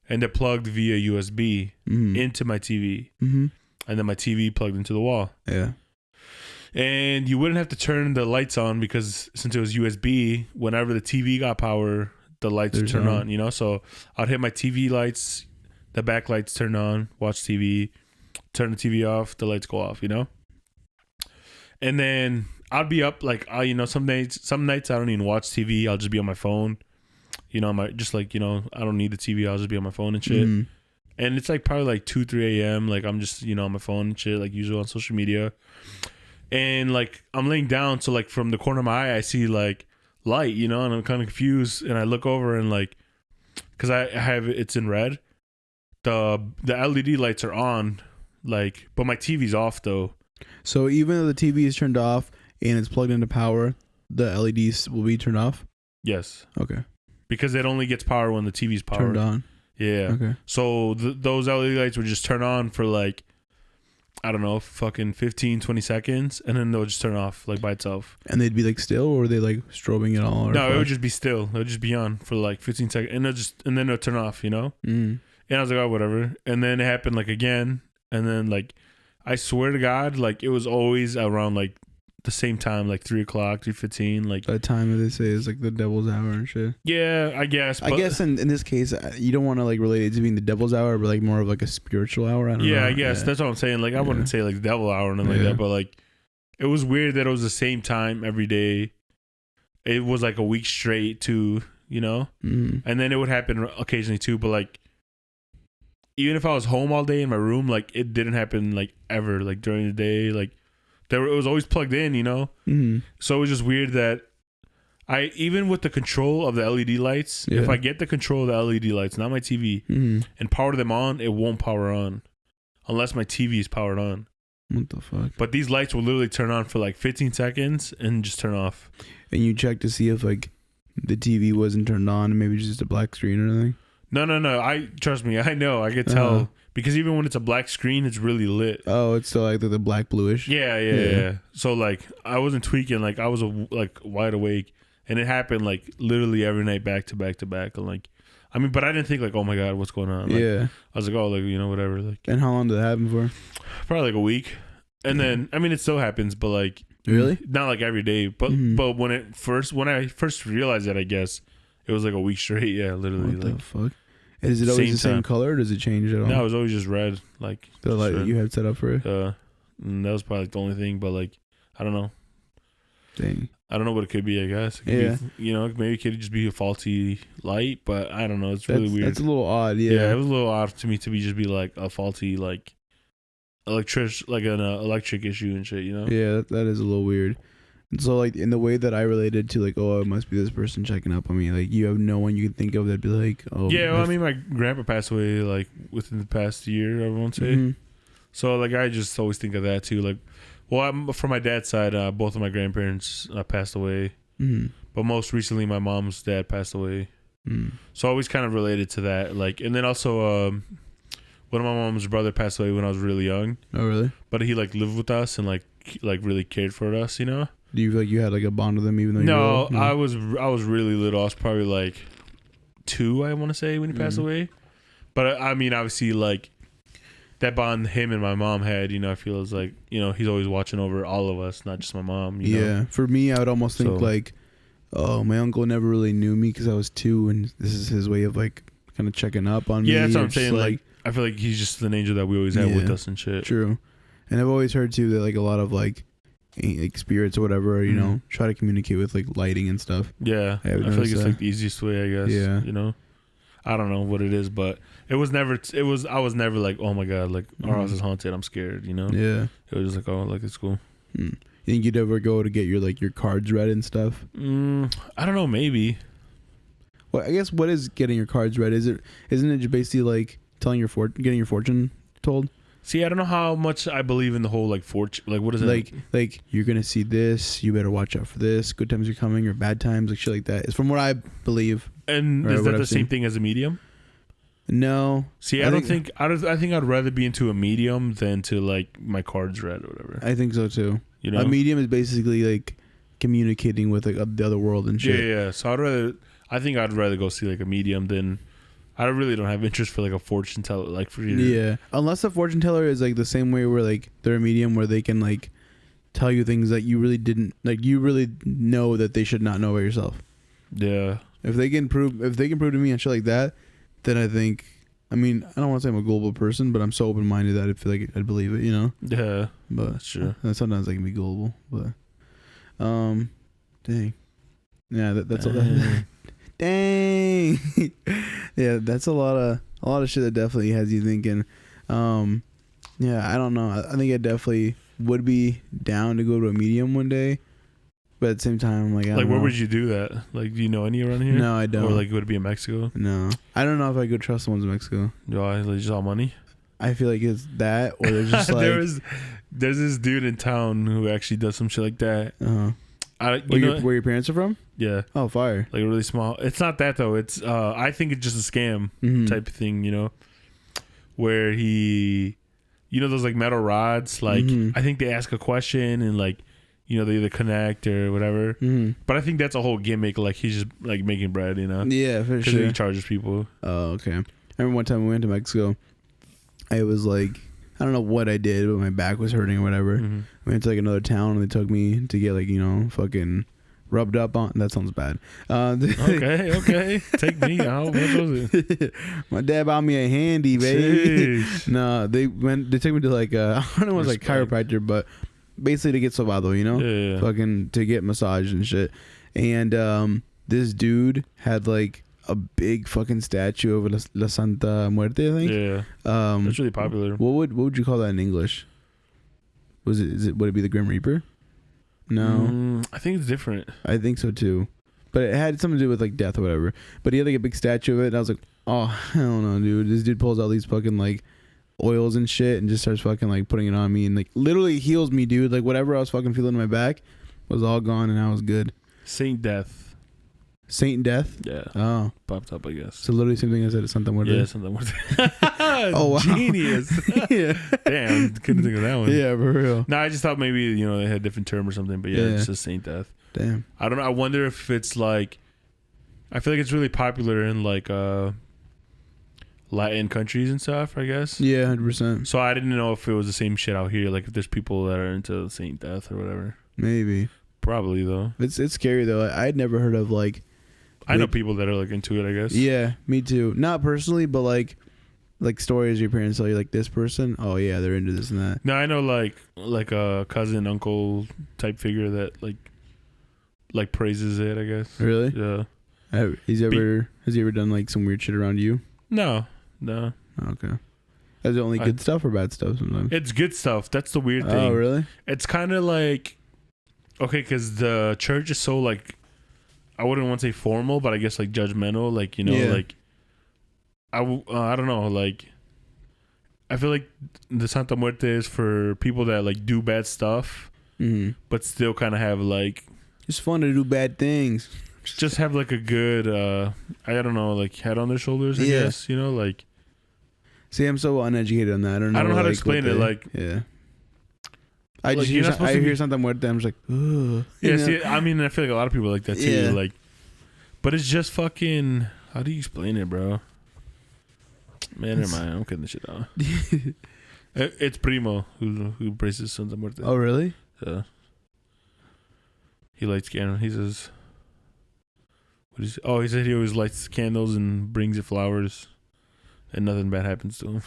And they're plugged via USB into my TV. And then my TV plugged into the wall. Yeah. And you wouldn't have to turn the lights on, because since it was USB, whenever the TV got power, the lights would turn on, you know? So I'd hit my TV lights, the back lights turn on, watch TV, turn the TV off, the lights go off, you know? And then I'd be up, like, you know, some nights I don't even watch TV. I'll just be on my phone. You know, just like, you know, I don't need the TV. I'll just be on my phone and shit. And it's like probably like 2, 3 a.m. Like I'm just, you know, on my phone and shit, like usual on social media. And like I'm laying down. So like from the corner of my eye, I see like light, you know, and I'm kind of confused. And I look over and like, because I have it's in red. The LED lights are on, like, but my TV's off though. So even though the TV is turned off and it's plugged into power, the LEDs will be turned off? Yes. Okay. Because it only gets power when the TV's powered. Turned on. Yeah. Okay. So those LED lights would just turn on for like I don't know, fucking 15, 20 seconds, and then they'll just turn off like by itself. And they'd be like still, or were they like strobing it all? Or no, it would just be still. It would just be on for like 15 seconds, and then it'll turn off, you know? Mm. And I was like, oh, whatever. And then it happened like again, and then like, I swear to God, like it was always around like the same time, like 3 o'clock, 3:15, like that time they say is like the devil's hour and shit. Yeah, I guess. I guess in this case, you don't want to like relate it to being the devil's hour, but like more of like a spiritual hour. I don't know. Yeah, I guess that's what I'm saying. Like I wouldn't say like the devil hour or nothing like that, but like it was weird that it was the same time every day. It was like a week straight too, you know, and then it would happen occasionally too. But like, even if I was home all day in my room, like it didn't happen like ever. Like during the day, like. It was always plugged in, you know? Mm-hmm. So it was just weird that even with the control of the LED lights, if I get the control of the LED lights, not my TV, and power them on, it won't power on unless my TV is powered on. What the fuck? But these lights will literally turn on for like 15 seconds and just turn off. And you check to see if like the TV wasn't turned on, maybe just a black screen or anything? No. Trust me, I know. I could tell. Because even when it's a black screen, it's really lit. Oh, it's still like the black bluish. Yeah. So like, I wasn't tweaking. Like I was like wide awake, and it happened like literally every night, back to back to back. And like, I mean, but I didn't think like, oh my God, what's going on? Like, I was like, oh, like you know, whatever. Like, and how long did that happen for? Probably like a week. And then I mean, it still happens, but like, really, not like every day. But but when I first realized that, I guess it was like a week straight. Yeah, literally. What like, the fuck? Is it always the same color, or does it change at all? No, it was always just red. Like the light that you had set up for it. That was probably like the only thing. But like, I don't know. Dang. I don't know what it could be. I guess. It could be, you know, maybe it could just be a faulty light. But I don't know. It's really weird. That's a little odd. Yeah. Yeah, it was a little odd to me to just be like a faulty like an electric issue and shit. You know. Yeah, that is a little weird. And so, like, in the way that I related to, like, oh, it must be this person checking up on me. Like, you have no one you can think of that'd be like, oh. Yeah, well, I mean, my grandpa passed away, like, within the past year, I won't say. Mm-hmm. So, like, I just always think of that, too. Like, well, from my dad's side, both of my grandparents passed away. Mm-hmm. But most recently, my mom's dad passed away. Mm. So, I always kind of related to that. Like, and then also, one of my mom's brother passed away when I was really young. Oh, really? But he, like, lived with us and, like really cared for us, you know? Do you feel like you had like a bond with them even though no, I was really little. I was probably like 2, I want to say, when he passed away. But I mean, obviously, like that bond him and my mom had, you know, I feel is like, you know, he's always watching over all of us, not just my mom. You know? For me, I would almost think like, oh, my uncle never really knew me because I was 2, and this is his way of like kind of checking up on me. Yeah, that's what I'm saying. Like, I feel like he's just an angel that we always have with us and shit. True. And I've always heard too that like a lot of like spirits or whatever, you know, try to communicate with like lighting and stuff. Yeah, I feel like it's like the easiest way, I guess. Yeah, you know, I don't know what it is, but I was never like, oh my God, like our house is haunted, I'm scared, you know. Yeah, it was just like, oh, like it's cool. You think you'd ever go to get your cards read and stuff? I don't know, maybe. Well, I guess what is getting your cards read? Isn't it basically like getting your fortune told? See, I don't know how much I believe in the whole like fortune. Like, what is it? Like you're gonna see this. You better watch out for this. Good times are coming, or bad times, like shit like that. It's from what I believe. And is that the same thing as a medium? No. See, I think I'd rather be into a medium than to like my cards read or whatever. I think so too. You know, a medium is basically like communicating with like the other world and shit. Yeah. So I think I'd rather go see like a medium than. I really don't have interest for like a fortune teller, like for you. Yeah, unless a fortune teller is like the same way where like they're a medium where they can like tell you things that you really didn't like. You really know that they should not know about yourself. Yeah. If they can prove to me and shit like that, then I think. I mean, I don't want to say I'm a global person, but I'm so open minded that I feel like I'd believe it. You know. Yeah. But that's true. Sometimes I can be global, but dang. Yeah, that's all. Dang. Yeah, that's a lot of shit that definitely has you thinking. Yeah, I don't know. I think I definitely would be down to go to a medium one day, but at the same time, I don't know. Where would you do that? Like, do you know any around here? No, I don't. Or like, would it be in Mexico? No, I don't know if I could trust the ones in Mexico. Why? Like, just all money? I feel like it's that, or they're just like there's this dude in town who actually does some shit like that. Where your parents are from? Yeah. Oh, fire. Like really small. It's not that though. It's I think it's just a scam type of thing, you know, where he you know those like metal rods. Like I think they ask a question and like you know they either connect or whatever. But I think that's a whole gimmick. Like he's just like making bread, you know. Yeah, for sure. He charges people. Oh, okay. I remember one time we went to Mexico. I was like, I don't know what I did, but my back was hurting or whatever. We went to like another town and they took me to get like, you know, fucking rubbed up on. That sounds bad. Okay. Take me out. What was it? My dad bought me a handy, baby. No, they took me to like I don't know, it was like chiropractor, but basically to get sobado, you know? Yeah. Fucking to get massage and shit. And this dude had like a big fucking statue of La Santa Muerte, I think. Yeah. That's really popular. What would you call that in English? Would it be the Grim Reaper? No. I think it's different. I think so too. But it had something to do with like death or whatever. But he had like a big statue of it and I was like, oh hell no, dude. This dude pulls out these fucking like oils and shit and just starts fucking like putting it on me and like literally heals me, dude. Like whatever I was fucking feeling in my back was all gone and I was good. Saint Death. Saint Death? Yeah. Oh. Popped up, I guess. So literally same thing I said at Santa Muerte. Yeah, Santa Muerte. Oh, wow. Genius. Yeah. Damn, couldn't think of that one. Yeah, for real. No, I just thought maybe, you know, they had a different term or something, but yeah, it's just Saint Death. Damn. I don't know. I wonder if it's like, I feel like it's really popular in like Latin countries and stuff, I guess. Yeah, 100%. So I didn't know if it was the same shit out here, like if there's people that are into Saint Death or whatever. Maybe. Probably though. It's scary though. I'd never heard of like. I know people that are like into it, I guess. Yeah, me too. Not personally, but like stories your parents tell you, like this person. Oh yeah, they're into this and that. No, I know like a cousin, uncle type figure that like praises it, I guess. Really? Yeah. Has he ever done like some weird shit around you? No. Oh, okay. Is it only good stuff or bad stuff sometimes? It's good stuff. That's the weird thing. Oh, really? It's kind of like, okay, because the church is so like, I wouldn't want to say formal, but I guess like judgmental. Like, you know, like, I don't know. Like, I feel like the Santa Muerte is for people that like do bad stuff, but still kind of have like. It's fun to do bad things. Just have like a good, I don't know, like head on their shoulders, I guess, you know, like. See, I'm so uneducated on that. I don't know how to explain it. Like, yeah. I just hear Santa Muerte, I'm just like, ugh. Yeah, see, I mean, I feel like a lot of people like that too. Yeah. Like, but it's just fucking, how do you explain it, bro? Man, never mind. I'm cutting this shit out. It's Primo who praises Santa Muerte. Oh, really? Yeah. He lights candles. He says, he said he always lights candles and brings you flowers, and nothing bad happens to him.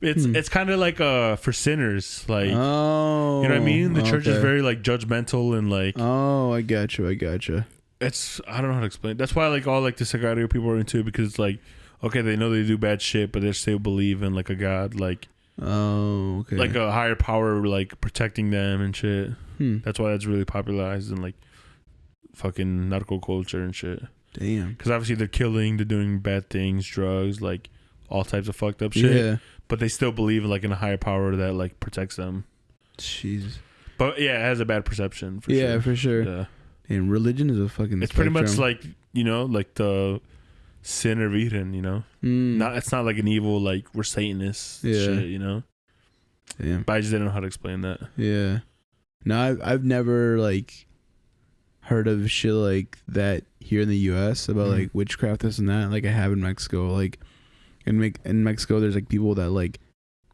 It's kind of like for sinners, like, you know what I mean? The church is very like judgmental and like. Oh, I gotcha. It's, I don't know how to explain it. That's why like all like the Sagrario people are into it, because it's like, okay, they know they do bad shit, but they still believe in like a God, like. Oh, okay. Like a higher power, like protecting them and shit. That's why that's really popularized in like fucking narco culture and shit. Damn. Because obviously they're killing, they're doing bad things, drugs, like all types of fucked up shit. Yeah. But they still believe like in a higher power that like protects them. Jesus. But yeah, it has a bad perception. For sure. For sure. Yeah. And religion is a fucking. It's pretty much like, you know, like the Sinner Virgen, you know. It's not like an evil like we're Satanists. Shit, you know. Damn. But I just didn't know how to explain that. Yeah. No, I've never like heard of shit like that here in the U.S. about like witchcraft, this and that. Like I have in Mexico. Like in Mexico, there's like people that like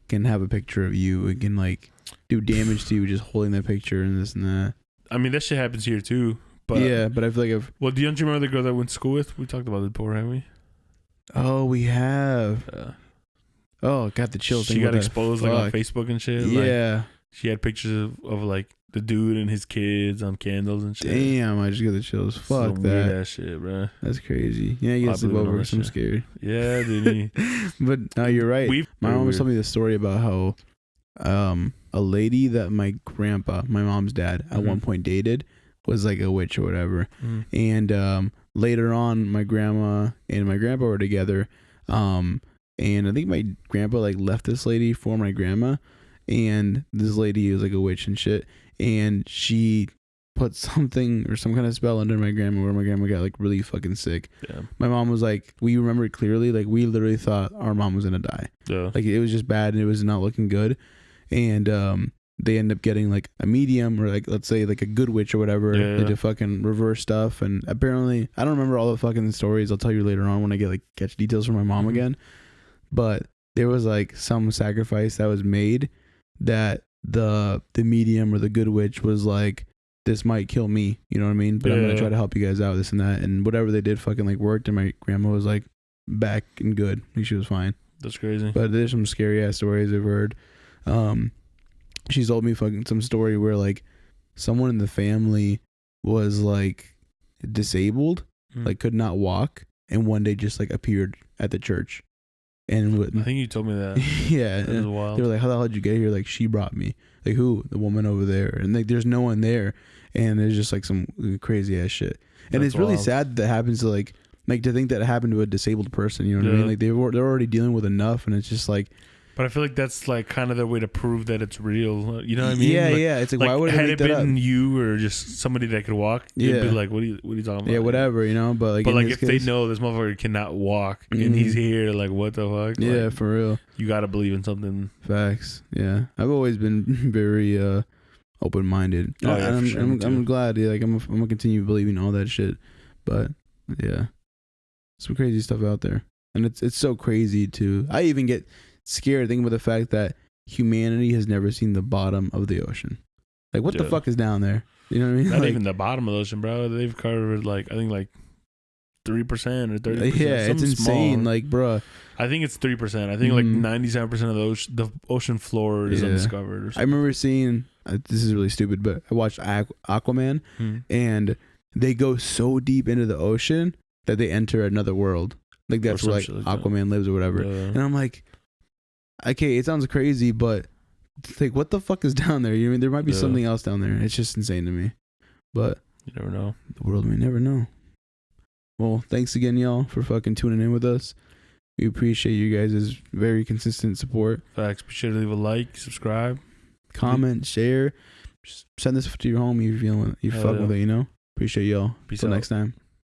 can have a picture of you and can like do damage to you just holding that picture and this and that. I mean, that shit happens here too. But yeah, but I feel like well, don't you remember the girl that went to school with? We talked about it before, haven't we? Oh, we have. Oh, got the chills. She got exposed like on Facebook and shit. Yeah. Like, she had pictures of like the dude and his kids on candles and shit. Damn, I just got the chills. Fuck that. Weird ass shit, bro. That's crazy. Yeah, you get sleep over. I'm scared. Yeah, dude. But no, you're right. My mom was telling me the story about how a lady that my grandpa, my mom's dad, at one point dated was like a witch or whatever. And later on, my grandma and my grandpa were together. And I think my grandpa like left this lady for my grandma. And this lady was like a witch and shit. And she put something or some kind of spell under my grandma where my grandma got like really fucking sick. Yeah. My mom was like, we remember it clearly. Like we literally thought our mom was gonna die. Yeah. Like it was just bad and it was not looking good. And they end up getting like a medium or like let's say like a good witch or whatever. Yeah. They did fucking reverse stuff. And apparently I don't remember all the fucking stories. I'll tell you later on when I get like catch details from my mom again. But there was like some sacrifice that was made that the medium or the good witch was like, this might kill me, you know what I mean? But I'm gonna try to help you guys out, this and that. And whatever they did fucking like worked, and my grandma was like back and good. Like she was fine. That's crazy. But there's some scary ass stories I've heard. She's told me fucking some story where like someone in the family was like disabled, like could not walk, and one day just like appeared at the church. And I think you told me that. Yeah. That was wild. They were like, how the hell did you get here? Like, she brought me. Like, who? The woman over there. And like, there's no one there. And there's just like some crazy ass shit. And it's really sad that happens to like to think that it happened to a disabled person. You know what I mean? Like, they're already dealing with enough. And it's just like. But I feel like that's like kind of their way to prove that it's real. You know what I mean? Yeah, like, yeah. It's like why would had it been you or just somebody that could walk? You'd be like, what are you talking about? Yeah, whatever. You know, but like if they know this motherfucker cannot walk and he's here, like what the fuck? Yeah, like, for real. You gotta believe in something. Facts. Yeah, I've always been very open minded. Oh, yeah, I'm glad. Yeah, like I'm gonna continue believing all that shit. But yeah, some crazy stuff out there, and it's so crazy too. I even get scared thinking about the fact that humanity has never seen the bottom of the ocean. Like, what the fuck is down there? You know what I mean? Not like, even the bottom of the ocean, bro. They've covered like I think like 3% or 30%. Yeah, it's insane. Small. Like, bro, I think it's 3%. I think like 97% of the ocean floor is undiscovered. Or something. I remember seeing. This is really stupid, but I watched Aquaman, and they go so deep into the ocean that they enter another world. Like that's where like Aquaman lives or whatever. Yeah. And I'm like. Okay, it sounds crazy, but like, what the fuck is down there? You know, I mean, there might be something else down there. It's just insane to me. But you never know. The world may never know. Well, thanks again, y'all, for fucking tuning in with us. We appreciate you guys' very consistent support. Facts. Be sure to leave a like, subscribe, comment, share. Just send this to your homie if you fuck with it. You know. Appreciate y'all. Peace out. Next time.